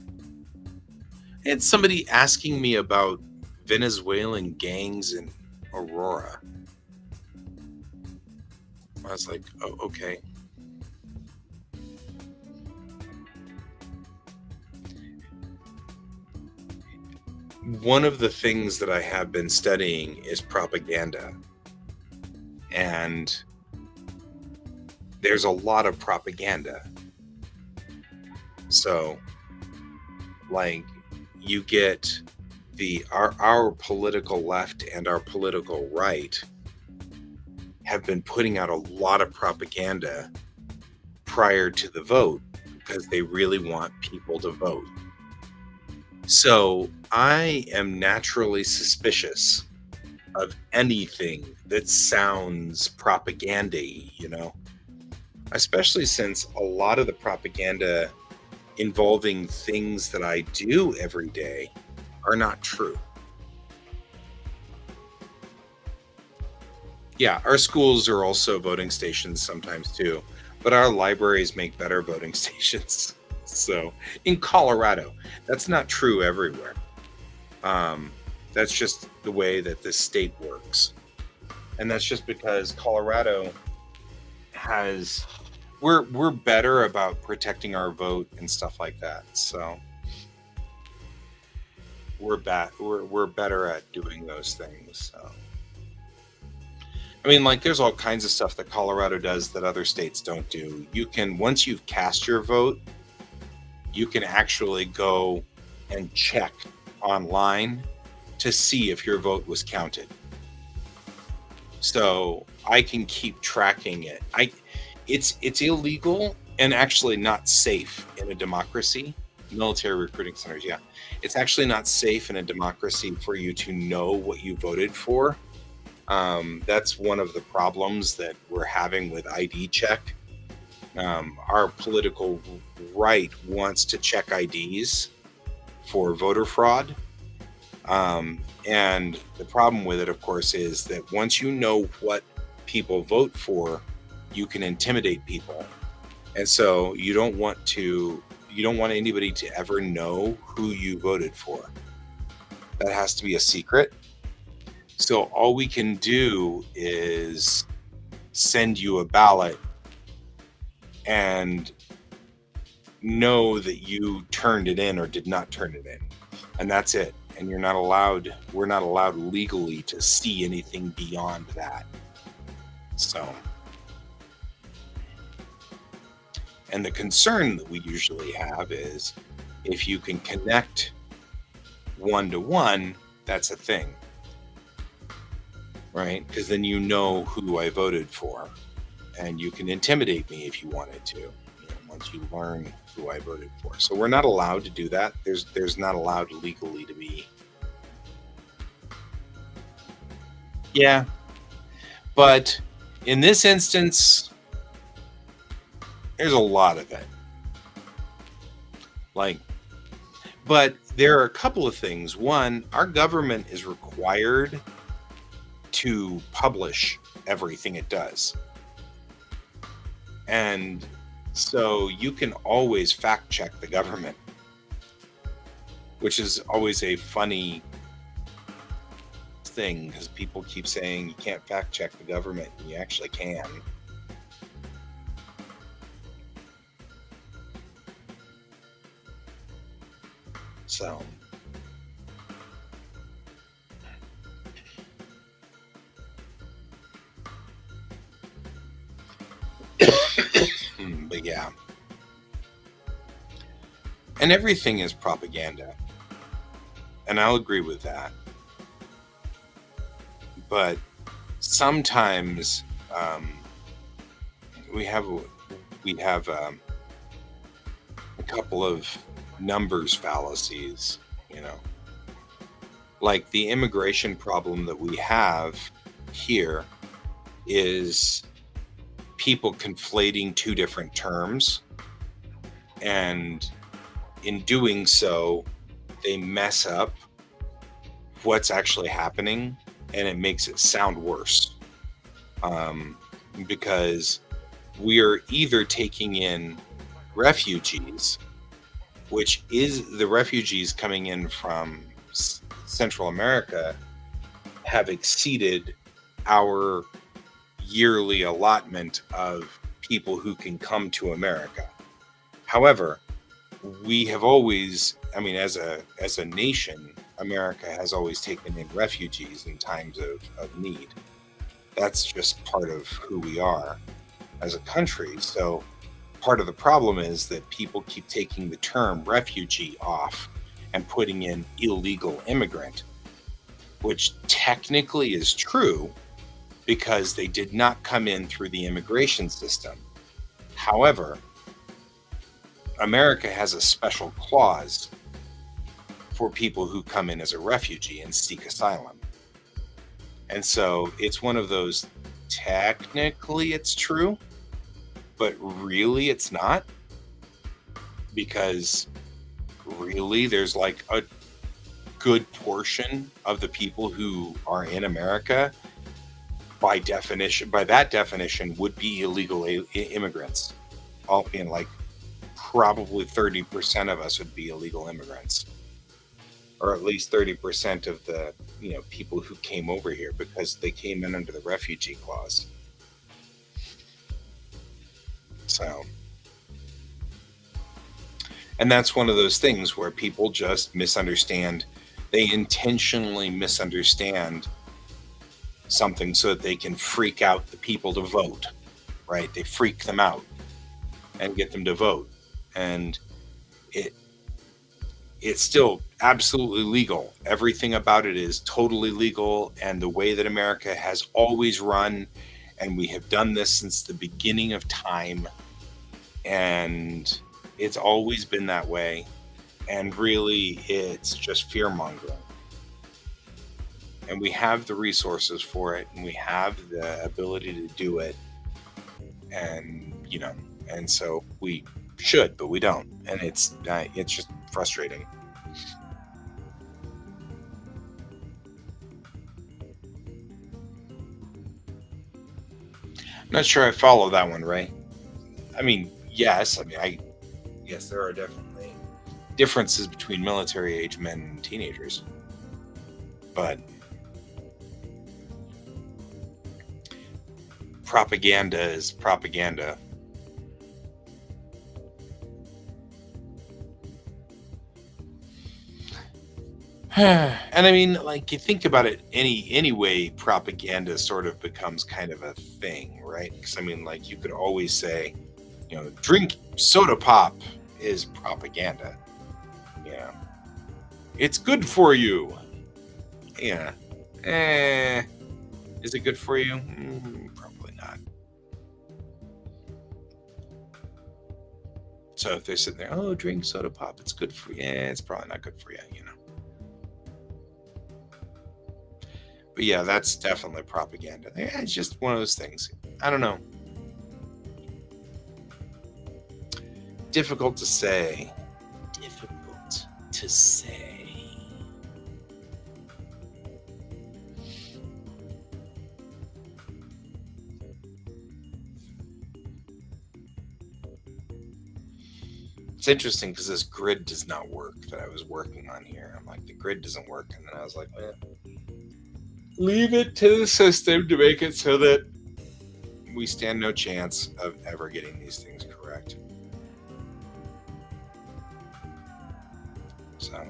I had somebody asking me about Venezuelan gangs in Aurora. I was like, oh, okay. One of the things that I have been studying is propaganda. And there's a lot of propaganda. So, like, you get our political left and our political right have been putting out a lot of propaganda prior to the vote because they really want people to vote. So I am naturally suspicious of anything that sounds propaganda-y, especially since a lot of the propaganda involving things that I do every day are not true. Yeah, our schools are also voting stations sometimes too, but our libraries make better voting stations. So in Colorado, that's not true everywhere. That's just the way that this state works. And that's just because Colorado has we're better about protecting our vote and stuff like that. So we're better at doing those things. So I mean, like, there's all kinds of stuff that Colorado does that other states don't do. You can, once you've cast your vote, you can actually go and check online to see if your vote was counted. So I can keep tracking it. It's illegal and actually not safe in a democracy. Military recruiting centers, yeah. It's actually not safe in a democracy for you to know what you voted for. That's one of the problems that we're having with ID check. Our political right wants to check IDs for voter fraud. And the problem with it, of course, is that once you know what people vote for, you can intimidate people. And so you don't want anybody to ever know who you voted for. That has to be a secret. So all we can do is send you a ballot and know that you turned it in or did not turn it in. And that's it. And we're not allowed legally to see anything beyond that. So, and the concern that we usually have is if you can connect one-to-one, that's a thing. Right? Because then you know who I voted for, and you can intimidate me if you wanted to, once you learn who I voted for. So we're not allowed to do that. There's not allowed legally to be. Yeah. But in this instance, there's a lot of it. Like, but there are a couple of things. One, our government is required to publish everything it does. And so you can always fact check the government, which is always a funny thing because people keep saying you can't fact check the government, and you actually can. So but yeah, and everything is propaganda, and I'll agree with that. But sometimes we have a couple of numbers fallacies, you know, like the immigration problem that we have here is people conflating two different terms, and in doing so they mess up what's actually happening, and it makes it sound worse, because we are either taking in refugees, which is the refugees coming in from Central America have exceeded our yearly allotment of people who can come to America. However, we have always, I mean, as a nation, America has always taken in refugees in times of need. That's just part of who we are as a country. So part of the problem is that people keep taking the term refugee off and putting in illegal immigrant, which technically is true because they did not come in through the immigration system. However, America has a special clause for people who come in as a refugee and seek asylum. And so it's one of those, technically it's true, but really it's not, because really there's like a good portion of the people who are in America by that definition would be illegal immigrants. All in, like, probably 30% of us would be illegal immigrants, or at least 30% of the people who came over here because they came in under the refugee clause. So, and that's one of those things where people just misunderstand. They intentionally misunderstand something so that they can freak out the people to vote, right? They freak them out and get them to vote. And it's still absolutely legal. Everything about it is totally legal, and the way that America has always run, and we have done this since the beginning of time, and it's always been that way. And really, it's just fear-mongering. And we have the resources for it, and we have the ability to do it, and and so we should, but we don't, and it's just frustrating. I'm not sure I follow that one, Ray. I mean, yes. I mean, yes, there are definitely differences between military-age men and teenagers, but propaganda is propaganda. And I mean, like, you think about it, any way propaganda sort of becomes kind of a thing, right? Because I mean, like, you could always say, drink soda pop is propaganda. It's good for you. Yeah. Is it good for you? Probably not. So if they're sitting there, oh, drink soda pop, it's good for you. Yeah, it's probably not good for you, But yeah, that's definitely propaganda. Yeah, it's just one of those things. I don't know. Difficult to say. Difficult to say. It's interesting because this grid does not work that I was working on here. I'm like, the grid doesn't work. And then I was like, leave it to the system to make it so that we stand no chance of ever getting these things correct. So,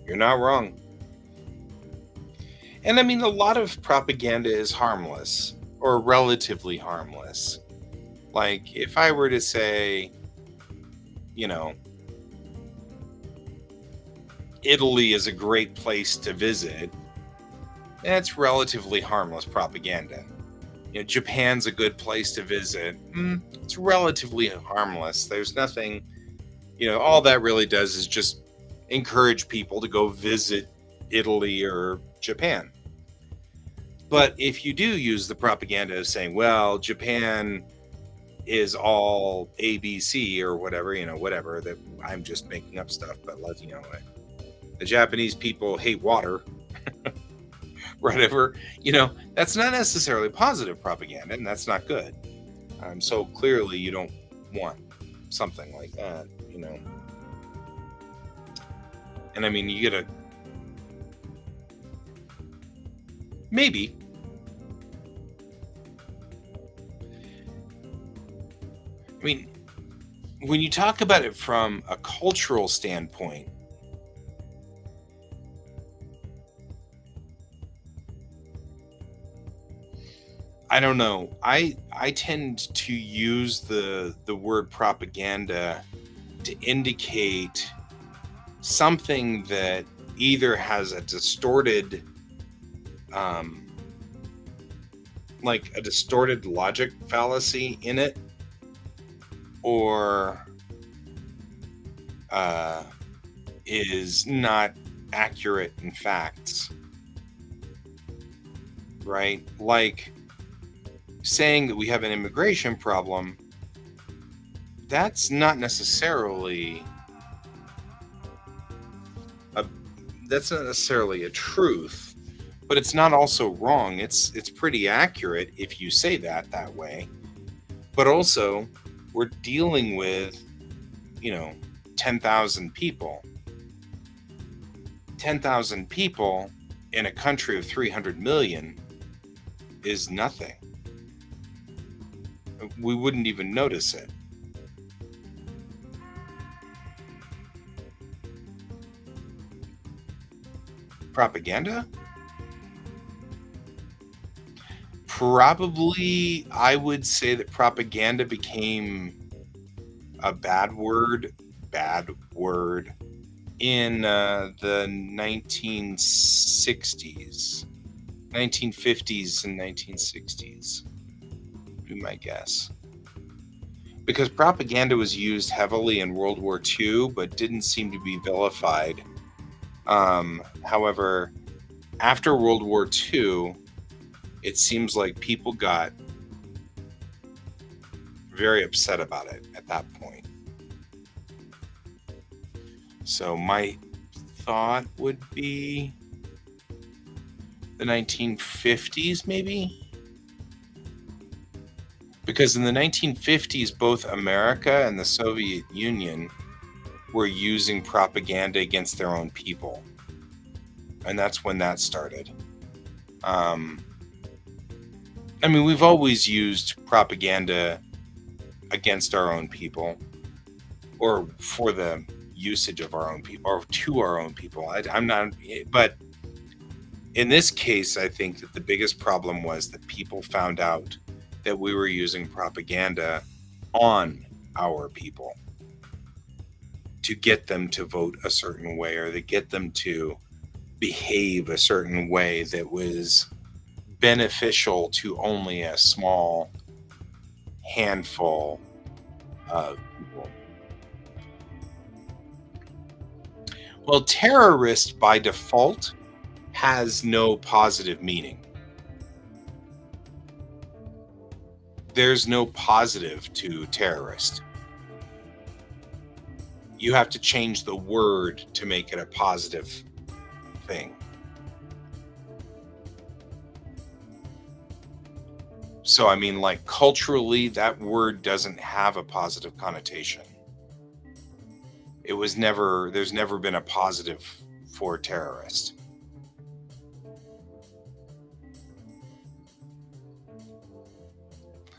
you're not wrong. And I mean, a lot of propaganda is harmless or relatively harmless. Like, if I were to say, you know, Italy is a great place to visit, that's relatively harmless propaganda. You know, Japan's a good place to visit. It's relatively harmless. There's nothing, all that really does is just encourage people to go visit Italy or Japan. But if you do use the propaganda of saying, well, Japan is all ABC or whatever, whatever, that I'm just making up stuff, but the Japanese people hate water, whatever, that's not necessarily positive propaganda, and that's not good. So clearly you don't want something like that, And I mean, you gotta maybe. I mean, when you talk about it from a cultural standpoint, I don't know. I tend to use the word propaganda to indicate something that either has a distorted like a distorted logic fallacy in it, or is not accurate in facts, right? Like saying that we have an immigration problem, that's not necessarily a truth, but it's not also wrong. It's pretty accurate if you say that way. But also, we're dealing with 10,000 people. 10,000 people in a country of 300 million is nothing. We wouldn't even notice it. Propaganda? Probably, I would say that propaganda became a bad word in the 1960s, 1950s and 1960s, would be my guess. Because propaganda was used heavily in World War II, but didn't seem to be vilified. However, after World War II, it seems like people got very upset about it at that point. So my thought would be the 1950s, maybe? Because in the 1950s, both America and the Soviet Union were using propaganda against their own people. And that's when that started. I mean, we've always used propaganda against our own people, or for the usage of our own people, or to our own people. I'm not, but in this case, I think that the biggest problem was that people found out that we were using propaganda on our people to get them to vote a certain way, or to get them to behave a certain way that was beneficial to only a small handful of people. Well, terrorist by default has no positive meaning. There's no positive to terrorist. You have to change the word to make it a positive thing. So, I mean, like culturally, that word doesn't have a positive connotation. There's never been a positive for terrorist.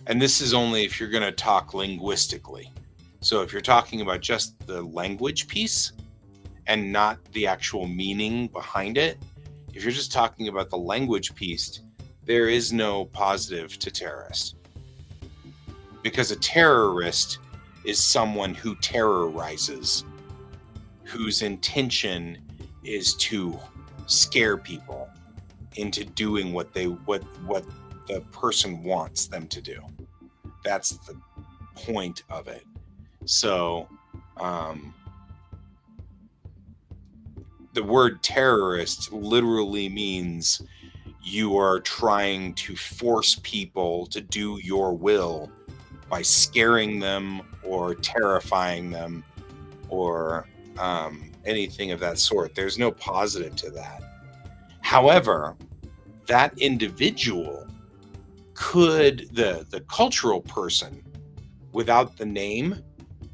And this is only if you're going to talk linguistically. So if you're talking about just the language piece and not the actual meaning behind it, if you're just talking about the language piece, there is no positive to terrorist. Because a terrorist is someone who terrorizes, whose intention is to scare people into doing what the person wants them to do. That's the point of it. So the word terrorist literally means you are trying to force people to do your will by scaring them or terrifying them or anything of that sort. There's no positive to that. However, that individual could, the cultural person without the name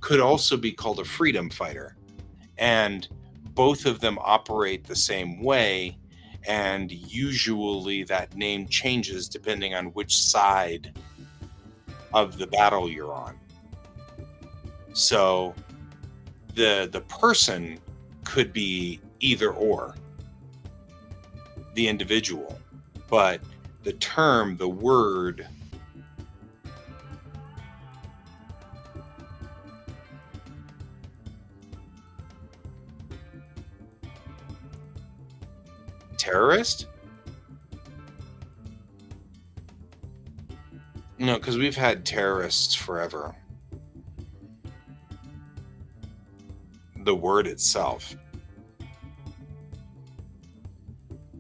could also be called a freedom fighter. And both of them operate the same way. And usually that name changes depending on which side of the battle you're on. So the person could be either or, the individual, but the term, the word, terrorist? No, because we've had terrorists forever. The word itself.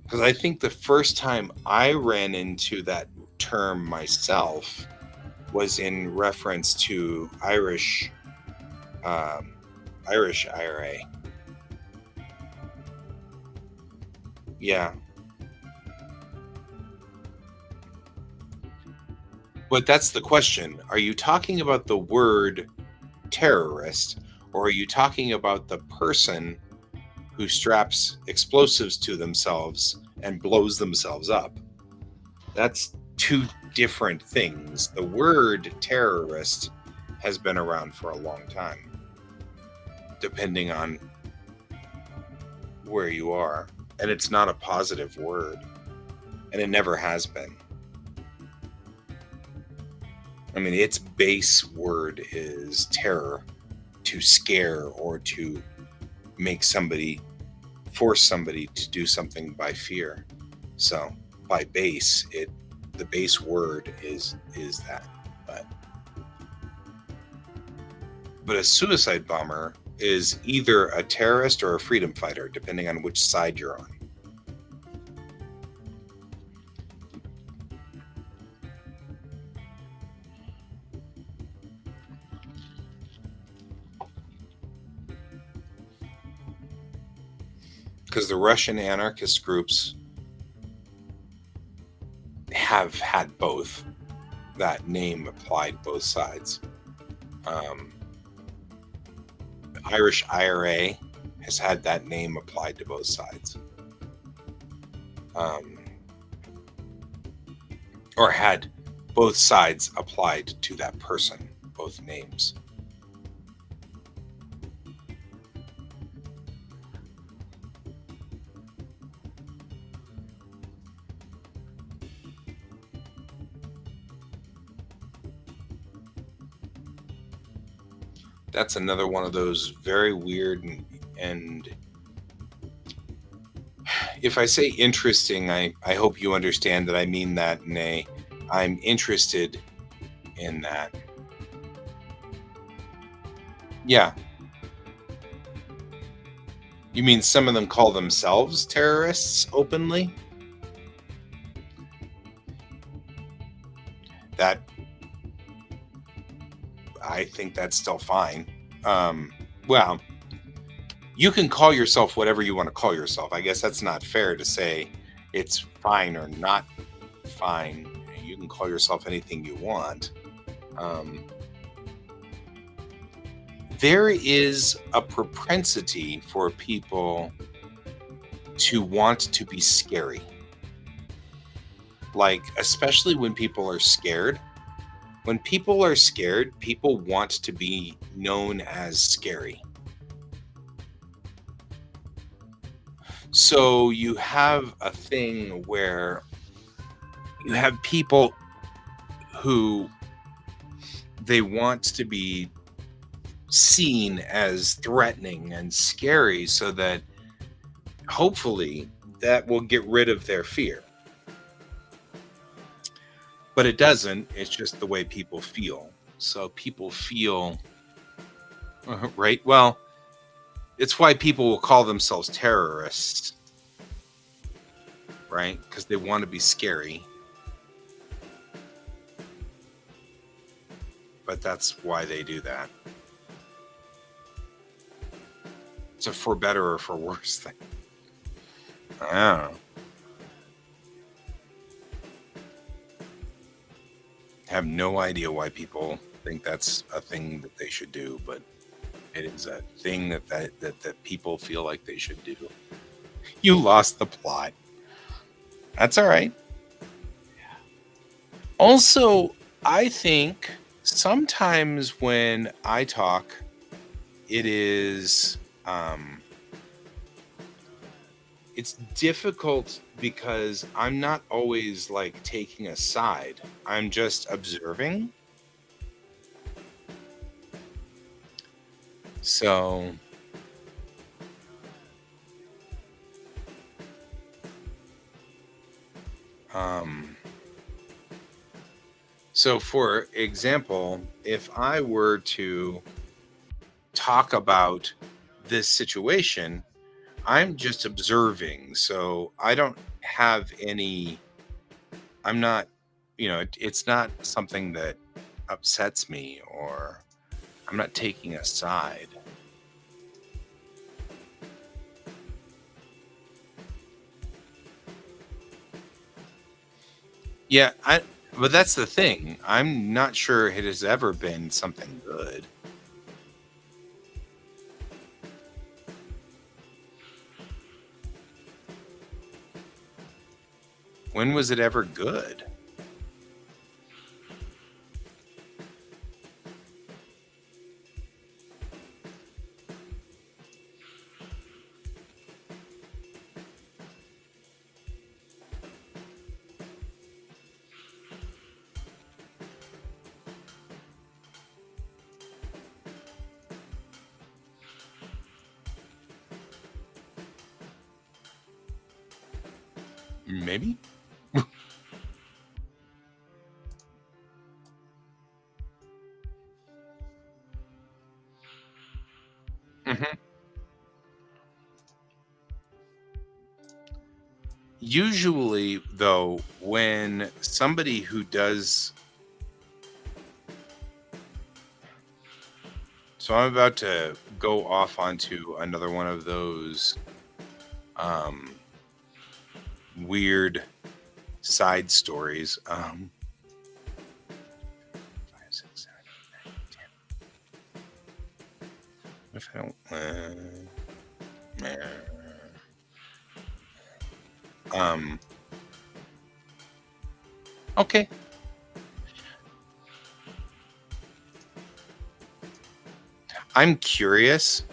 Because I think the first time I ran into that term myself was in reference to Irish IRA. Yeah. But that's the question. Are you talking about the word terrorist, or are you talking about the person who straps explosives to themselves and blows themselves up? That's two different things. The word terrorist has been around for a long time, depending on where you are. And it's not a positive word. And it never has been. I mean, its base word is terror, to scare or to make somebody, force somebody to do something by fear. So by base, the base word is that. But a suicide bomber is either a terrorist or a freedom fighter, depending on which side you're on. Because the Russian anarchist groups have had both. That name applied both sides. Irish IRA has had that name applied to both sides. Or had both sides applied to that person, both names. That's another one of those very weird and if I say interesting, I hope you understand that I mean that I'm interested in that. Yeah. You mean some of them call themselves terrorists openly? That I think that's still fine. Well, you can call yourself whatever you want to call yourself. I guess that's not fair to say it's fine or not fine. You can call yourself anything you want. Um, there is a propensity for people to want to be scary. Like, especially when people are scared. When people are scared, people want to be known as scary. So you have a thing where you have people who they want to be seen as threatening and scary so that hopefully that will get rid of their fear. But it doesn't. It's just the way people feel. So people feel, right? Well, it's why people will call themselves terrorists, right? Because they want to be scary. But that's why they do that. It's a for better or for worse thing. I don't know. Have no idea why people think that's a thing that they should do, but it is a thing that people feel like they should do. You lost the plot. That's all right. Also, I think sometimes when I talk, it is it's difficult because I'm not always like taking a side. I'm just observing. So um so for example, if I were to talk about this situation, I'm just observing. So I don't have any, I'm not, it's not something that upsets me or I'm not taking a side. Yeah, but that's the thing. I'm not sure it has ever been something good. When was it ever good? Maybe. Mhm. Usually, though, when somebody who does, so I'm about to go off onto another one of those um, weird side stories. 5, 6, 7, 8, 9, 10. What if I don't? Okay. I'm curious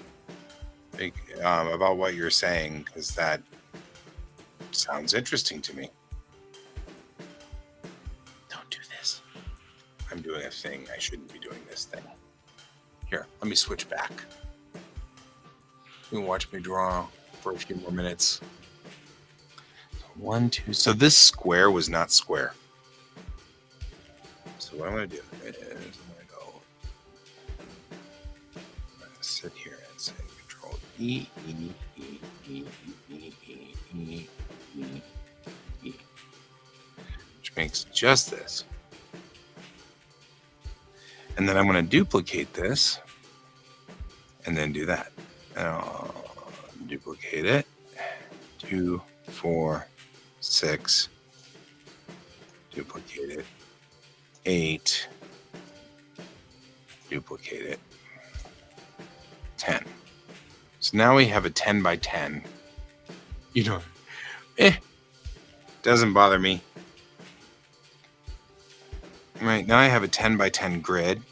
like, about what you're saying because that sounds interesting to me. Don't do this. I'm doing a thing. I shouldn't be doing this thing. Here, let me switch back. You can watch me draw for a few more minutes. 1, 2. So this square was not square. So what I'm going to do is I'm going to go sit here and say Control E, E, E, E, E, E, E, E, E, which makes just this. And then I'm going to duplicate this and then do that. And I'll duplicate it. 2, 4, 6. Duplicate it. 8. Duplicate it. 10. So now we have a 10 by 10. You know, doesn't bother me. Right, now I have a 10 by 10 grid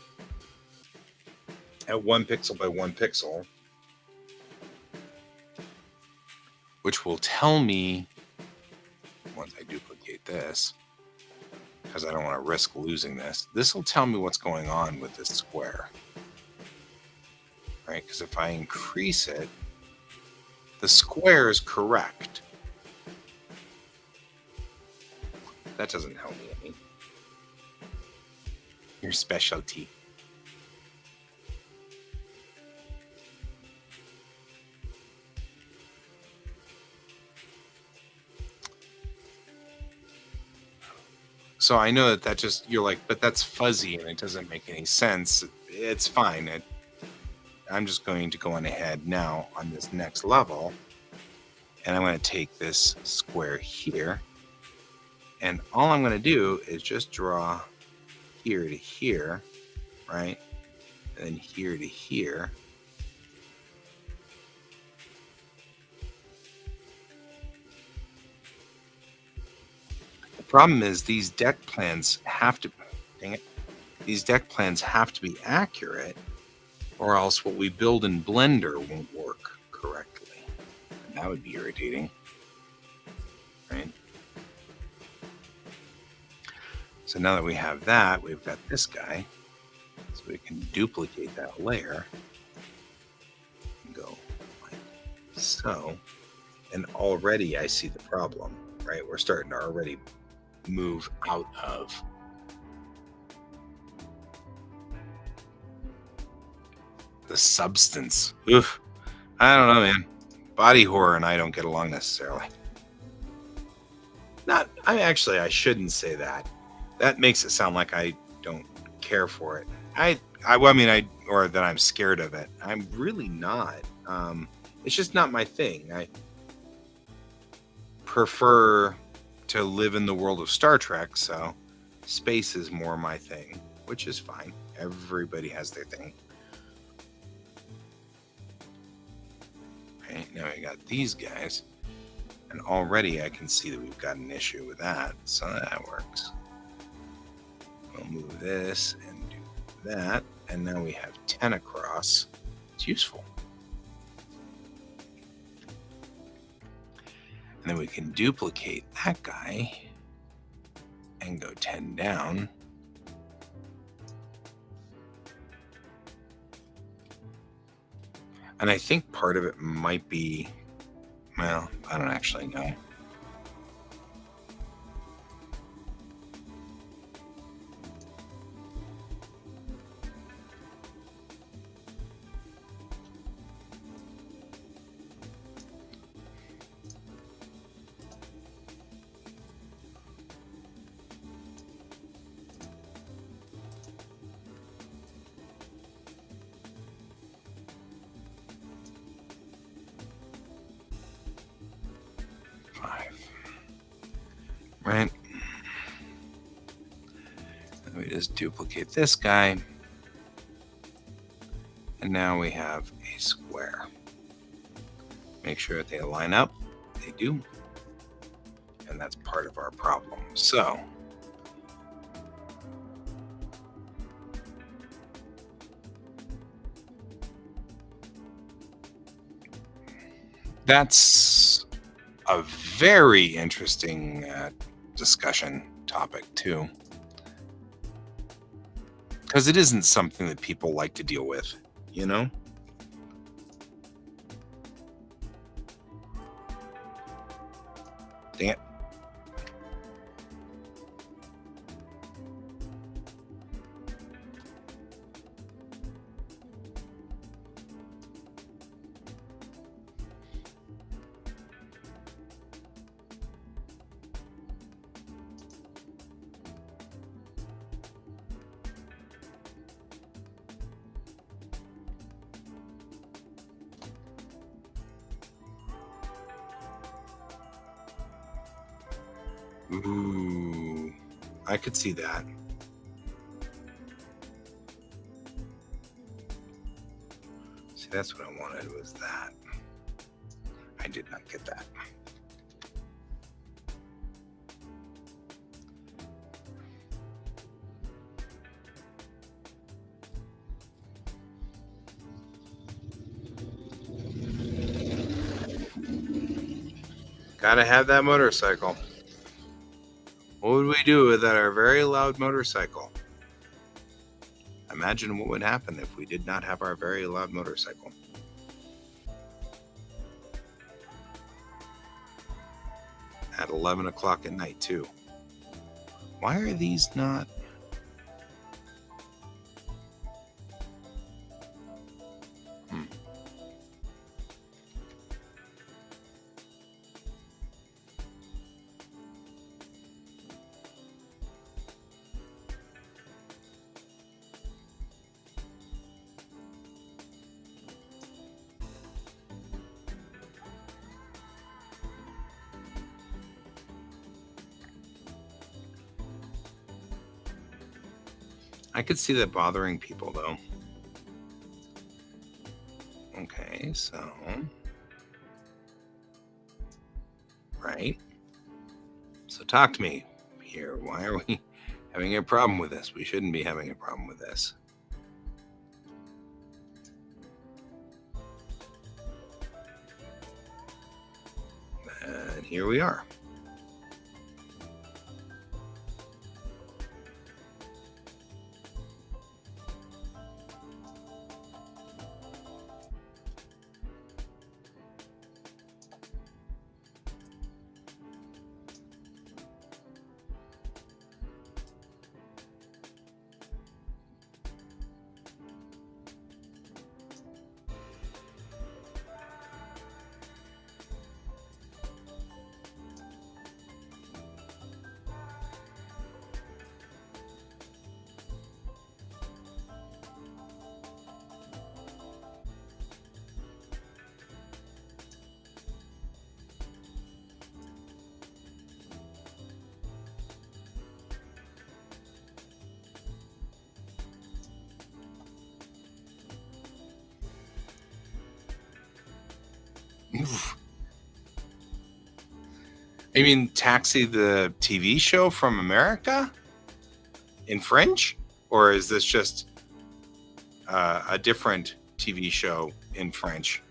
at 1 pixel by 1 pixel, which will tell me, once I duplicate this, because I don't want to risk losing this will tell me what's going on with this square. Right, because if I increase it, the square is correct. That doesn't help me any. Your specialty. So I know that just, you're like, but that's fuzzy and it doesn't make any sense. It's fine. I'm just going to go on ahead now on this next level, and I'm going to take this square here, and all I'm going to do is just draw here to here, right? And then here to here. The problem is these deck plans have to, dang it, these deck plans have to be accurate, or else what we build in Blender won't work correctly. And that would be irritating, right? So now that we have that, we've got this guy. So we can duplicate that layer and go like so. And already I see the problem, right? We're starting to already move out of the substance. Oof. I don't know, man. Body horror and I don't get along necessarily. I shouldn't say that. That makes it sound like I don't care for it. Or that I'm scared of it. I'm really not. It's just not my thing. I prefer to live in the world of Star Trek, so space is more my thing, which is fine. Everybody has their thing. Okay, now we got these guys, and already I can see that we've got an issue with that, so that works. We'll move this and do that, and now we have 10 across. It's useful. And then we can duplicate that guy and go 10 down. And I think part of it might be, well, I don't actually know. Right? And we just duplicate this guy. And now we have a square. Make sure that they line up. They do. And that's part of our problem. So that's a very interesting discussion topic too, because it isn't something that people like to deal with, you know? Dang it. Ooh, I could see that. See, that's what I wanted, was that. I did not get that. Gotta have that motorcycle. What would we do without our very loud motorcycle? Imagine what would happen if we did not have our very loud motorcycle. At 11 o'clock at night, too. Why are these not? I could see that bothering people, though. Okay, so... Right. So talk to me here. Why are we having a problem with this? We shouldn't be having a problem with this. And here we are. Oof. I mean, Taxi, the TV show from America in French? Or is this just a different TV show in French?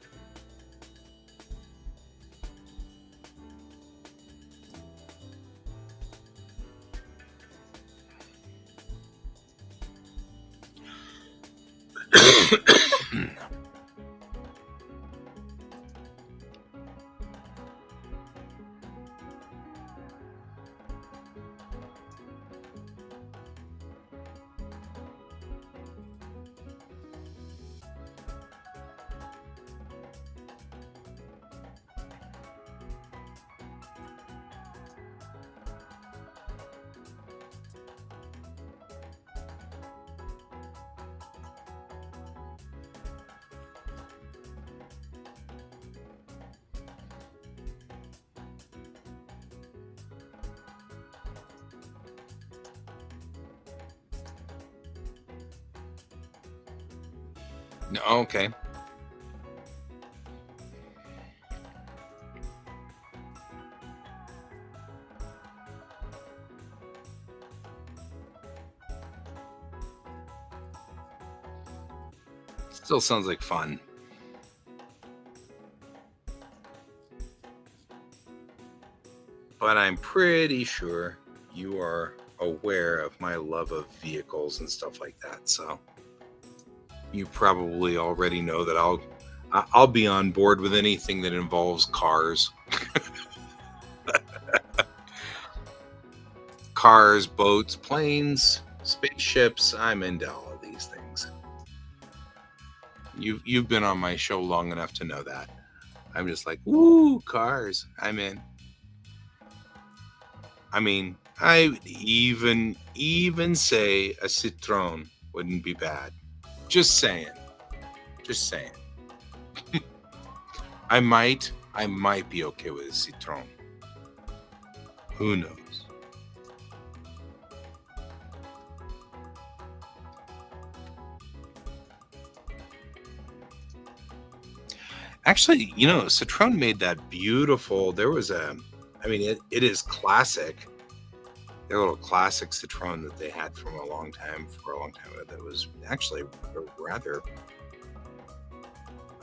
No, okay. Still sounds like fun. But I'm pretty sure you are aware of my love of vehicles and stuff like that. So you probably already know that I'll be on board with anything that involves cars. Cars, boats, planes, spaceships. I'm into all of these things. You've been on my show long enough to know that. I'm just like, ooh, cars. I'm in. I mean, I would even say a Citroen wouldn't be bad. Just saying. Just saying. I might be okay with a Citroen. Who knows? Actually, Citroen made that beautiful. There was I mean, it is classic. Their little classic Citroen that they had for a long time that was actually rather.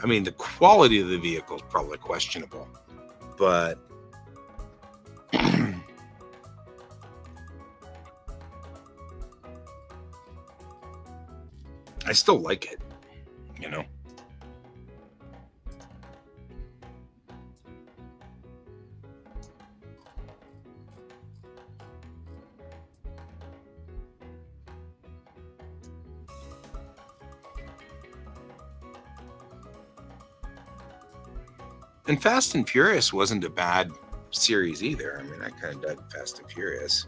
I mean, the quality of the vehicle is probably questionable, but I still like it, you know. And Fast and Furious wasn't a bad series either. I mean, I kind of dug Fast and Furious.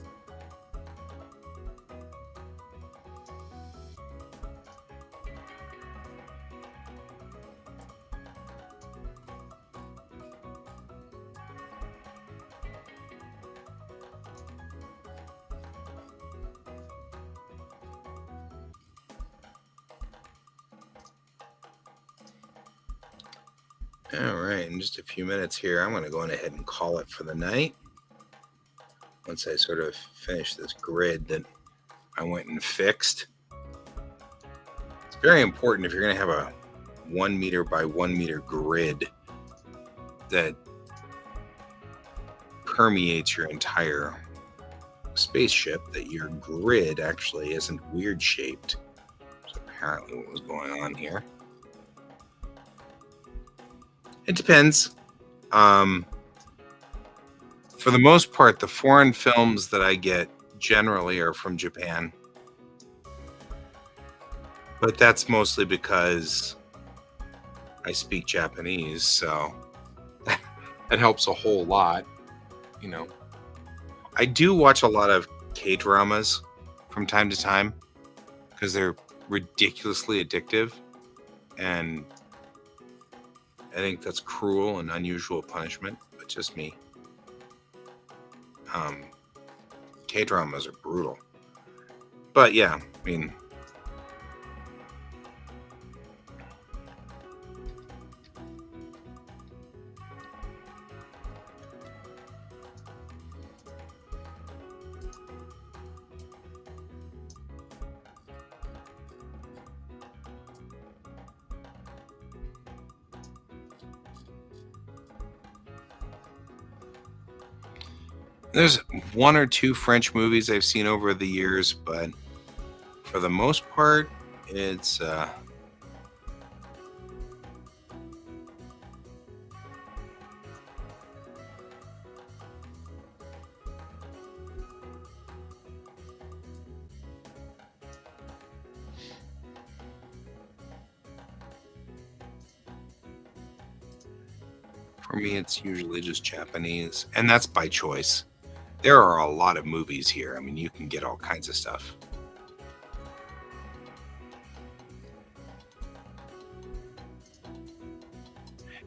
All right, in just a few minutes here, I'm going to go on ahead and call it for the night. Once I sort of finish this grid that I went and fixed. It's very important if you're going to have a 1 meter by 1 meter grid that permeates your entire spaceship, that your grid actually isn't weird shaped. That's apparently what was going on here. It depends. For the most part, the foreign films that I get generally are from Japan. But that's mostly because I speak Japanese, so that helps a whole lot, you know. I do watch a lot of K-dramas from time to time because they're ridiculously addictive, and I think that's cruel and unusual punishment, but just me. K-dramas are brutal. But yeah, I mean, there's one or two French movies I've seen over the years, but for the most part, it's for me, it's usually just Japanese, and that's by choice. There are a lot of movies here. I mean, you can get all kinds of stuff.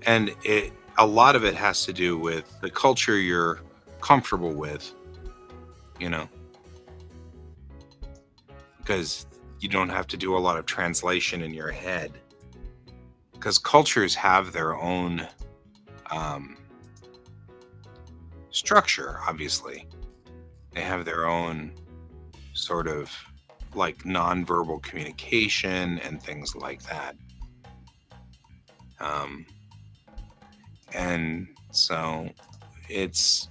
And a lot of it has to do with the culture you're comfortable with, you know, because you don't have to do a lot of translation in your head. Because cultures have their own structure, obviously. They have their own sort of like nonverbal communication and things like that. And so it's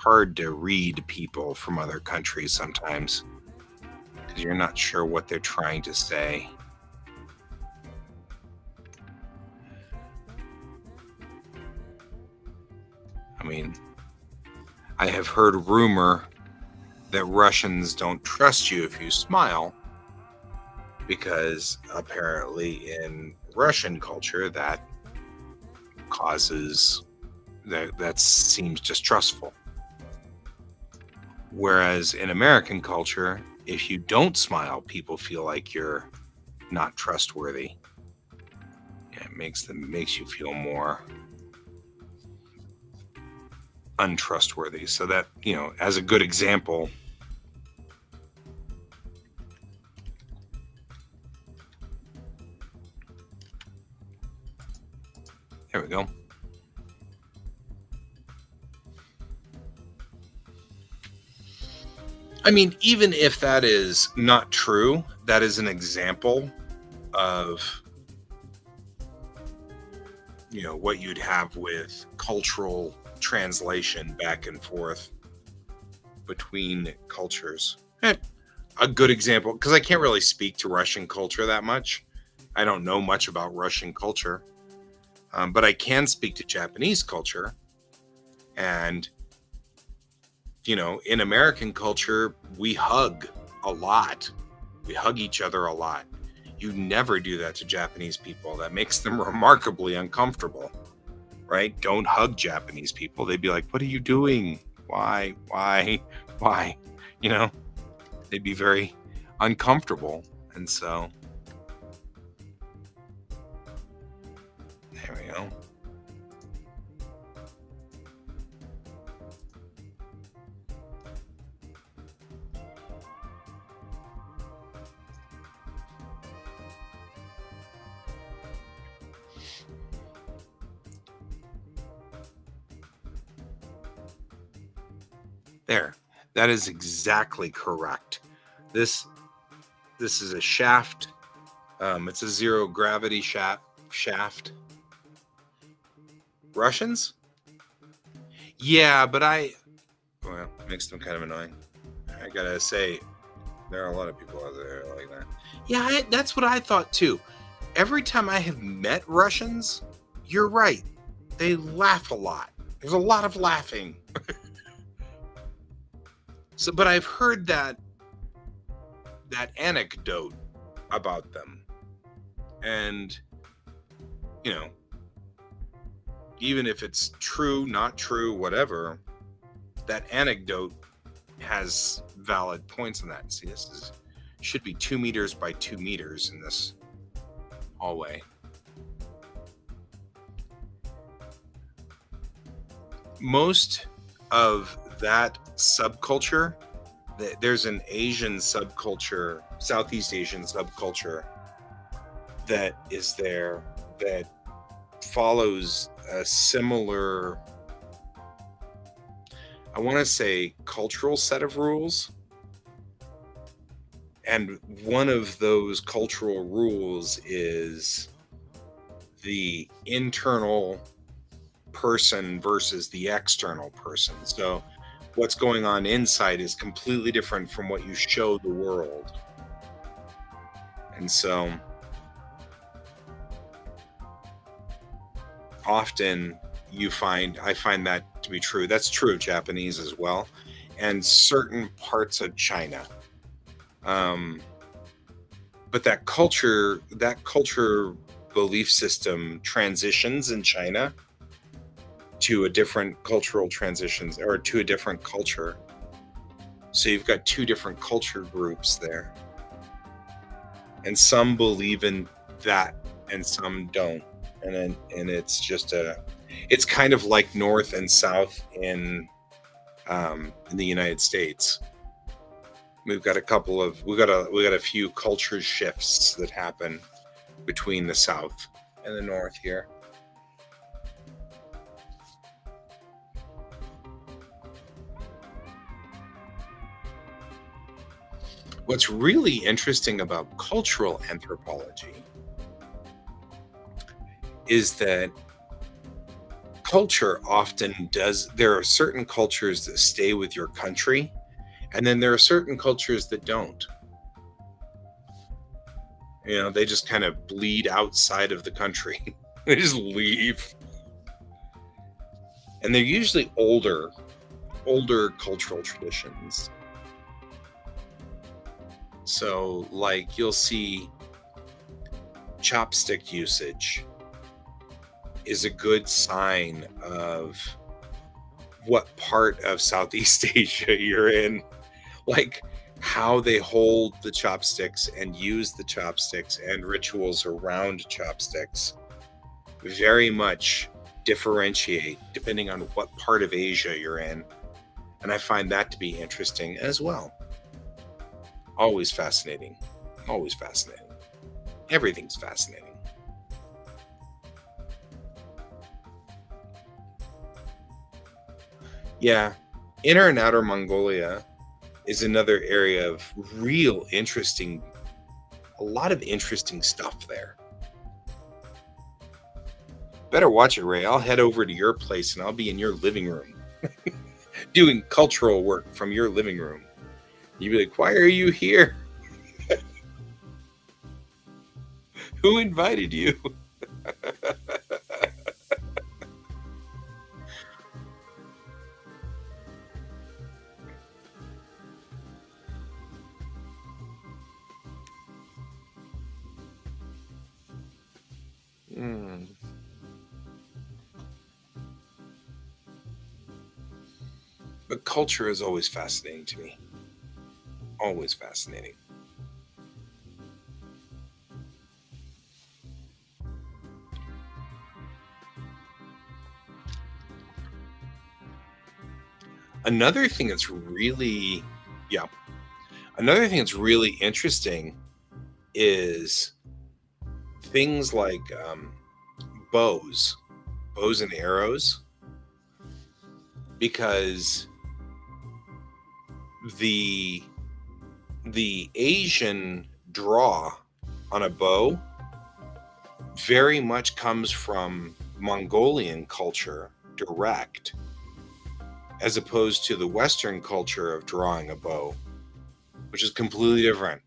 hard to read people from other countries sometimes because you're not sure what they're trying to say. I mean, I have heard rumor that Russians don't trust you if you smile because apparently in Russian culture that causes that seems distrustful. Whereas in American culture, if you don't smile, people feel like you're not trustworthy. Yeah, it makes you feel more untrustworthy. So that, as a good example, There we go. I mean, even if that is not true, that is an example of, what you'd have with cultural translation back and forth between cultures. A good example, because I can't really speak to Russian culture that much. I don't know much about Russian culture, but I can speak to Japanese culture. And, in American culture, we hug a lot. We hug each other a lot. You never do that to Japanese people. That makes them remarkably uncomfortable, right? Don't hug Japanese people. They'd be like, what are you doing? Why? You know, they'd be very uncomfortable. And so, there we go. There. That is exactly correct. This is a shaft. It's a zero gravity shaft. Russians? Yeah, but well, makes them kind of annoying. I gotta say, there are a lot of people out there like that. Yeah, that's what I thought too. Every time I have met Russians, you're right. They laugh a lot. There's a lot of laughing. So, but I've heard that anecdote about them. And, even if it's true, not true, whatever, that anecdote has valid points in that. See, should be 2 meters by 2 meters in this hallway. Most of that subculture, there's an Asian subculture, Southeast Asian subculture that is there that follows a similar, I want to say, cultural set of rules. And one of those cultural rules is the internal person versus the external person. So what's going on inside is completely different from what you show the world. And so often I find that to be true. That's true of Japanese as well, and certain parts of China. But that culture belief system transitions in China to a different cultural transitions, or to a different culture. So you've got two different culture groups there. And some believe in that and some don't. And it's just it's kind of like North and South in the United States. We've got a few culture shifts that happen between the South and the North here. What's really interesting about cultural anthropology is that culture often there are certain cultures that stay with your country, and then there are certain cultures that don't. They just kind of bleed outside of the country. They just leave. And they're usually older cultural traditions. So, like, you'll see chopstick usage is a good sign of what part of Southeast Asia you're in. Like, how they hold the chopsticks and use the chopsticks and rituals around chopsticks very much differentiate depending on what part of Asia you're in. And I find that to be interesting as well. Always fascinating. Always fascinating. Everything's fascinating. Yeah. Inner and Outer Mongolia is another area of real interesting, a lot of interesting stuff there. Better watch it, Ray. I'll head over to your place and I'll be in your living room doing cultural work from your living room. You'd be like, why are you here? Who invited you? Hmm. But culture is always fascinating to me. Always fascinating. Another thing that's really, yeah, another thing that's really interesting is things like bows, bows and arrows, because the the Asian draw on a bow very much comes from Mongolian culture direct, as opposed to the Western culture of drawing a bow, which is completely different.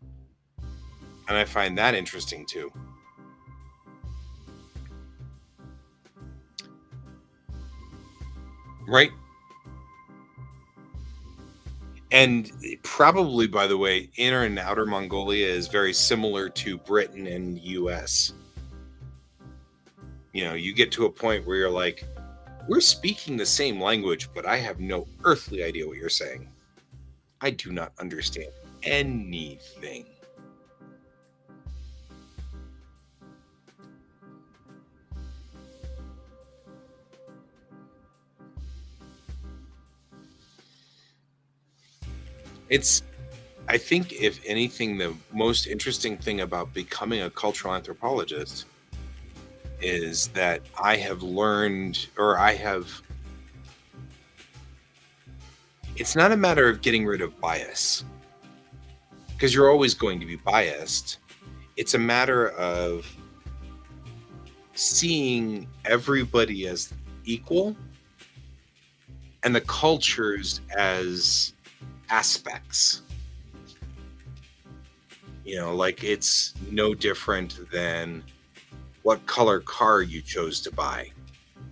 And I find that interesting too. Right? And probably, by the way, Inner and Outer Mongolia is very similar to Britain and US. You know, you get to a point where you're like, we're speaking the same language, but I have no earthly idea what you're saying. I do not understand anything. It's, I think, if anything, the most interesting thing about becoming a cultural anthropologist is that I have learned, or I have, it's not a matter of getting rid of bias, because you're always going to be biased. It's a matter of seeing everybody as equal and the cultures as aspects. You know, like it's no different than what color car you chose to buy.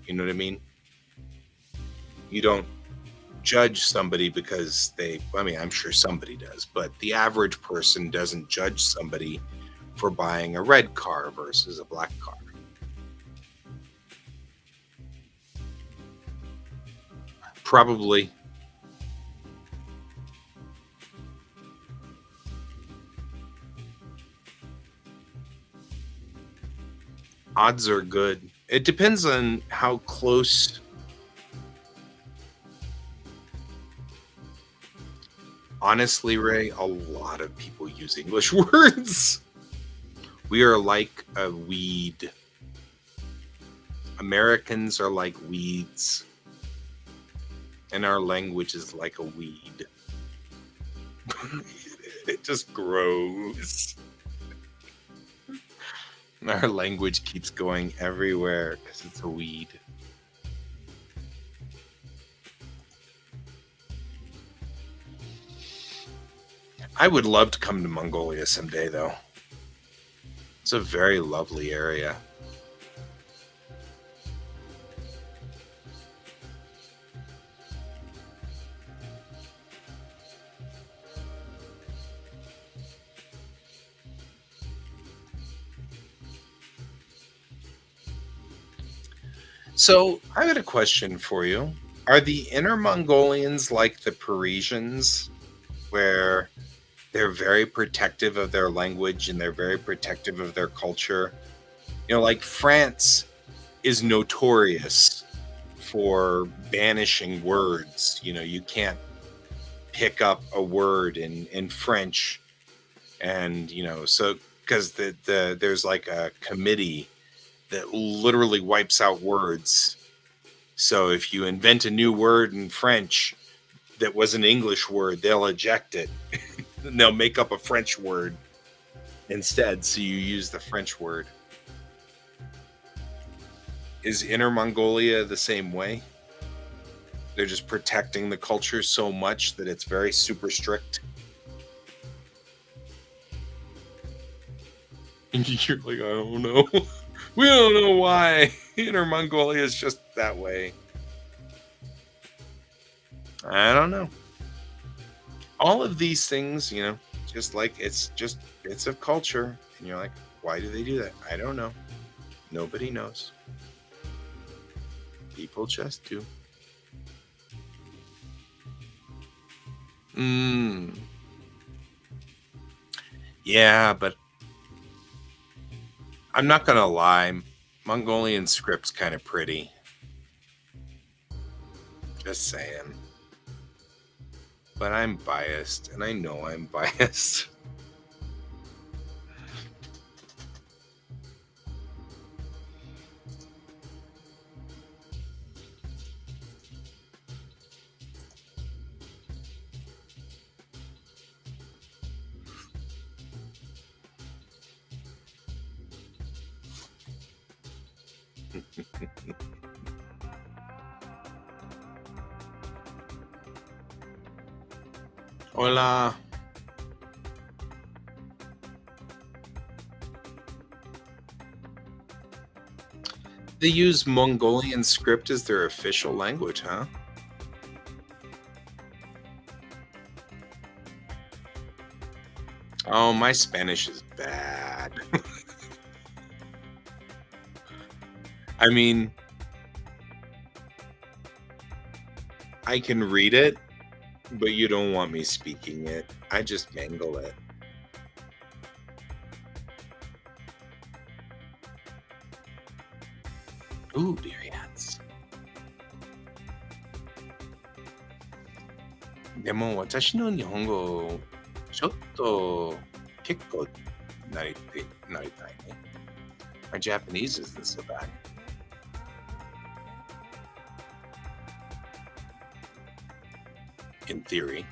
You know what I mean? You don't judge somebody because they, I mean, I'm sure somebody does, but the average person doesn't judge somebody for buying a red car versus a black car. Probably. Odds are good. It depends on how close. Honestly, Ray, a lot of people use English words. We are like a weed. Americans are like weeds, and our language is like a weed. It just grows. Our language keeps going everywhere because it's a weed. I would love to come to Mongolia someday, though. It's a very lovely area. So, I got a question for you. Are the Inner Mongolians like the Parisians, where they're very protective of their language and they're very protective of their culture? You know, like France is notorious for banishing words. You know, you can't pick up a word in French, and you know, so because there's like a committee that literally wipes out words So if you invent a new word in French that was an English word, they'll eject it. And they'll make up a French word instead, so you use the French word. Is Inner Mongolia the same way? They're just protecting the culture so much that it's very super strict. And you're like, I don't know. We don't know why. Inner Mongolia is just that way. I don't know. All of these things, just like it's just bits of culture. And you're like, why do they do that? I don't know. Nobody knows. People just do. Yeah, but I'm not gonna lie. Mongolian script's kind of pretty. Just saying. But I'm biased, and I know I'm biased. Hola. They use Mongolian script as their official language, huh? Oh, my Spanish is bad. I mean, I can read it, but you don't want me speaking it. I just mangle it. Ooh, dear ants. でも私の日本語ちょっと結構なりたいね。My Japanese isn't so bad. In theory.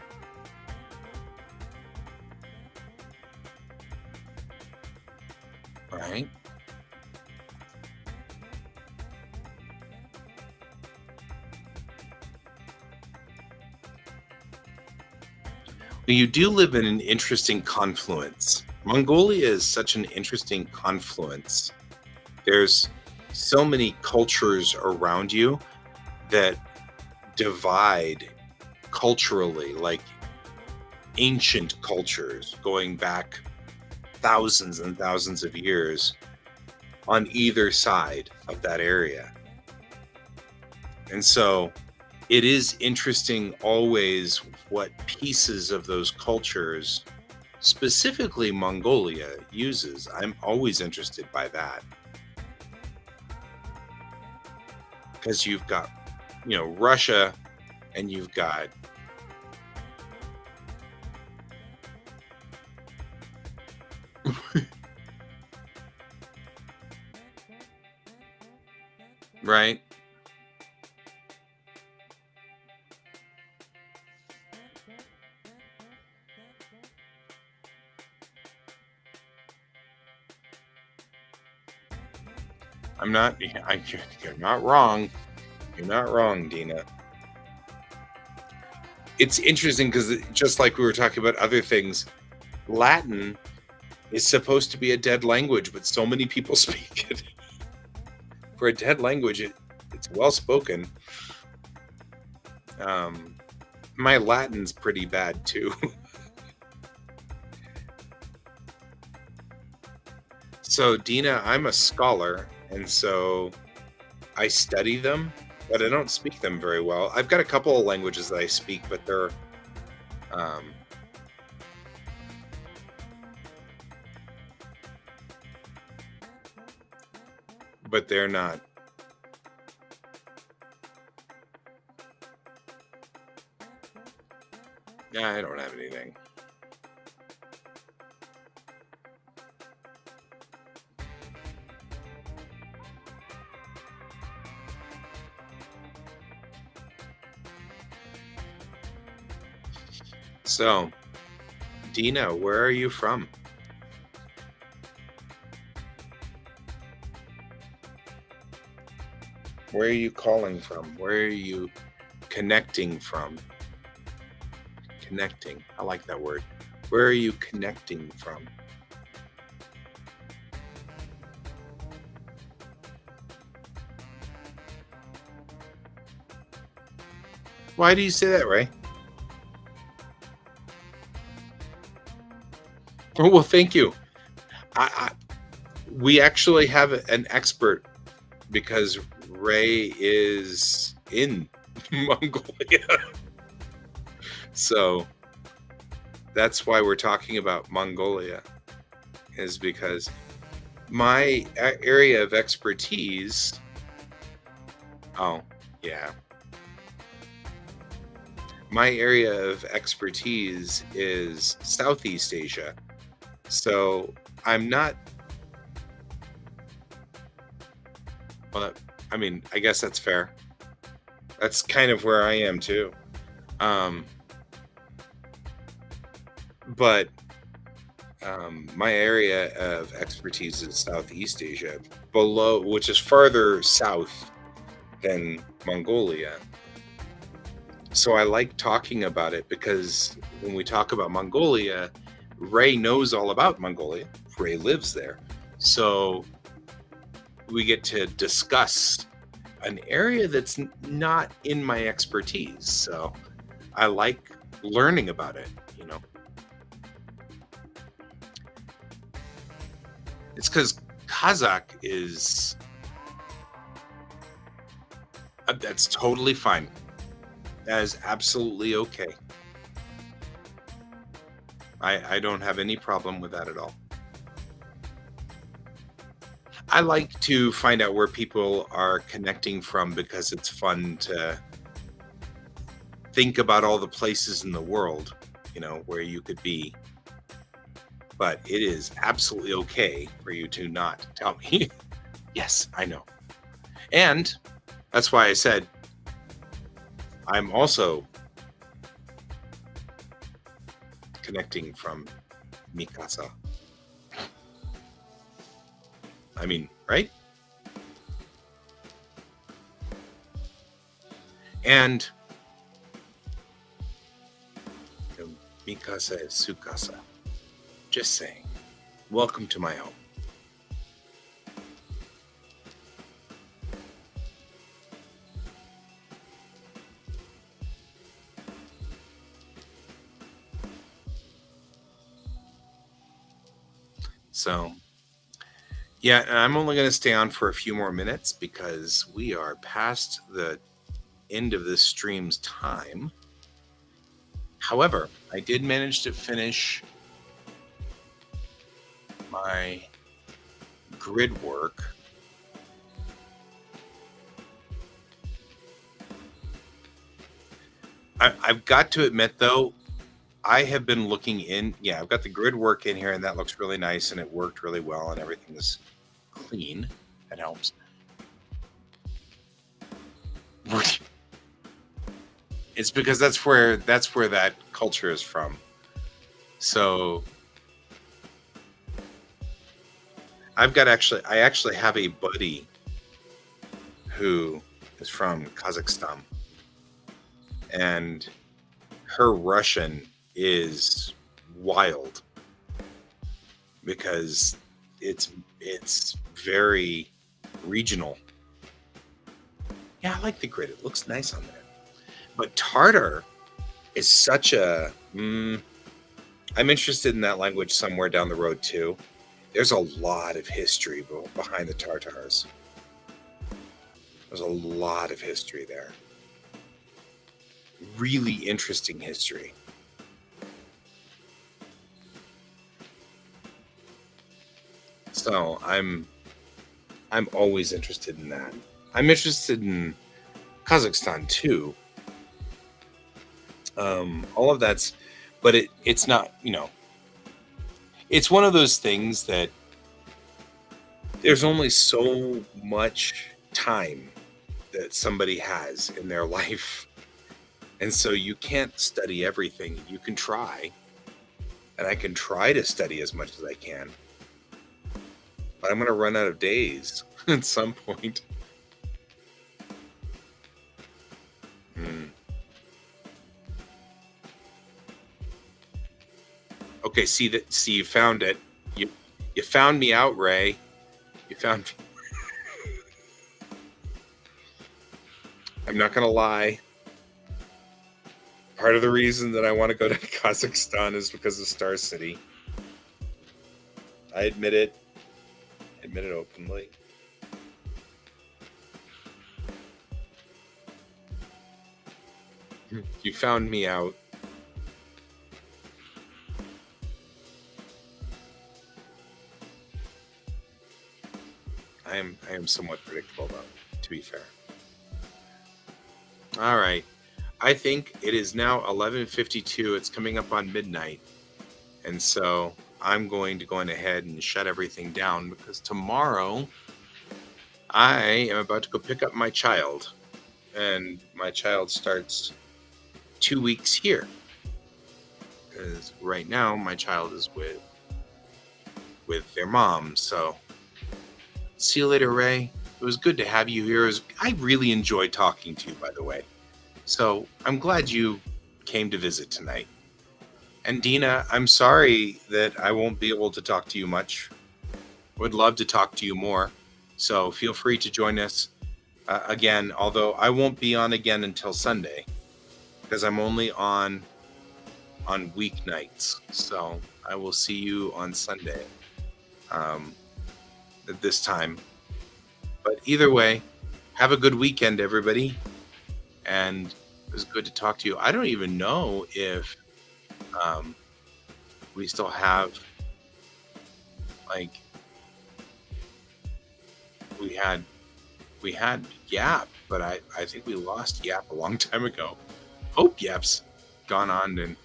Right? Well, you do live in an interesting confluence. Mongolia is such an interesting confluence. There's so many cultures around you that divide culturally, like ancient cultures going back thousands and thousands of years on either side of that area. And so it is interesting always what pieces of those cultures, specifically Mongolia, uses. I'm always interested by that. Because you've got, Russia, and you've got right? I'm not. You're not wrong. You're not wrong, Dina. It's interesting because just like we were talking about other things, Latin is supposed to be a dead language, but so many people speak it. For a dead language, it's well spoken. My Latin's pretty bad too. So, Dina, I'm a scholar, and so I study them, but I don't speak them very well. I've got a couple of languages that I speak, but um, they're not. I don't have anything. So, Dina, where are you from? Where are you calling from? Where are you connecting from? Connecting. I like that word. Where are you connecting from? Why do you say that, Ray? Oh, well, thank you. I we actually have an expert because Ray is in Mongolia. So that's why we're talking about Mongolia, is because my area of expertise. Oh, yeah. My area of expertise is Southeast Asia. So I'm not, well, I mean, I guess that's fair. That's kind of where I am too. Um, but my area of expertise is Southeast Asia, below, which is farther south than Mongolia. So I like talking about it because when we talk about Mongolia, Ray knows all about Mongolia. Ray lives there. So we get to discuss an area that's not in my expertise. So I like learning about it, you know. It's because Kazakh is that's totally fine. That is absolutely okay. I don't have any problem with that at all. I like to find out where people are connecting from because it's fun to think about all the places in the world, you know, where you could be. But it is absolutely okay for you to not tell me. Yes, I know. And that's why I said I'm also connecting from Mikasa. I mean, right? And Mikasa is Sukasa. Just saying. Welcome to my home. So, yeah, and I'm only going to stay on for a few more minutes because we are past the end of this stream's time. However, I did manage to finish my grid work. I've got to admit, though, I have been looking in. Yeah, I've got the grid work in here, and that looks really nice, and it worked really well, and everything is clean. That helps. It's because that's where that culture is from. So I actually have a buddy who is from Kazakhstan, and her Russian is wild because it's very regional. Yeah, I like the grid. It looks nice on there. But Tartar is such a. I'm interested in that language somewhere down the road too. There's a lot of history behind the Tartars. There's a lot of history there. Really interesting history. So I'm always interested in that. I'm interested in Kazakhstan too. All of that's, but it's not, you know, it's one of those things that there's only so much time that somebody has in their life. And so you can't study everything. You can try, and I can try to study as much as I can, but I'm going to run out of days at some point. Hmm. Okay, see that? See, you found it. You found me out, Ray. You found. I'm not going to lie. Part of the reason that I want to go to Kazakhstan is because of Star City. I admit it. I admit it openly. You found me out. I am somewhat predictable, though, to be fair. All right. I think it is now 11:52. It's coming up on midnight. And so I'm going to go ahead and shut everything down because tomorrow I am about to go pick up my child. And my child starts 2 weeks here. Because right now my child is with their mom. So see you later, Ray. It was good to have you here. I really enjoyed talking to you, by the way. So I'm glad you came to visit tonight. And Dina, I'm sorry that I won't be able to talk to you much. Would love to talk to you more. So feel free to join us again, although I won't be on again until Sunday because I'm only on weeknights. So I will see you on Sunday at this time. But either way, have a good weekend, everybody. And it was good to talk to you. I don't even know if we still have, like, we had Yap, but I think we lost Yap a long time ago. Hope Yap's gone on, and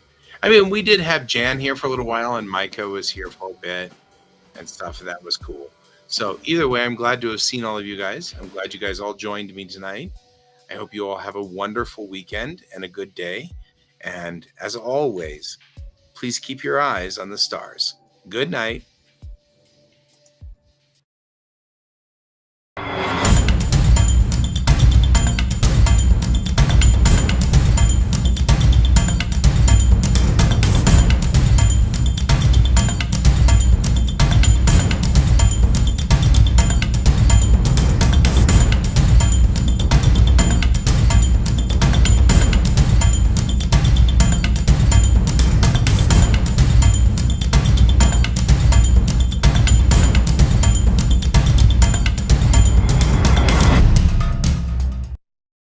I mean, we did have Jan here for a little while, and Micah was here for a bit and stuff. That was cool. So either way, I'm glad to have seen all of you guys. I'm glad you guys all joined me tonight. I hope you all have a wonderful weekend and a good day. And as always, please keep your eyes on the stars. Good night.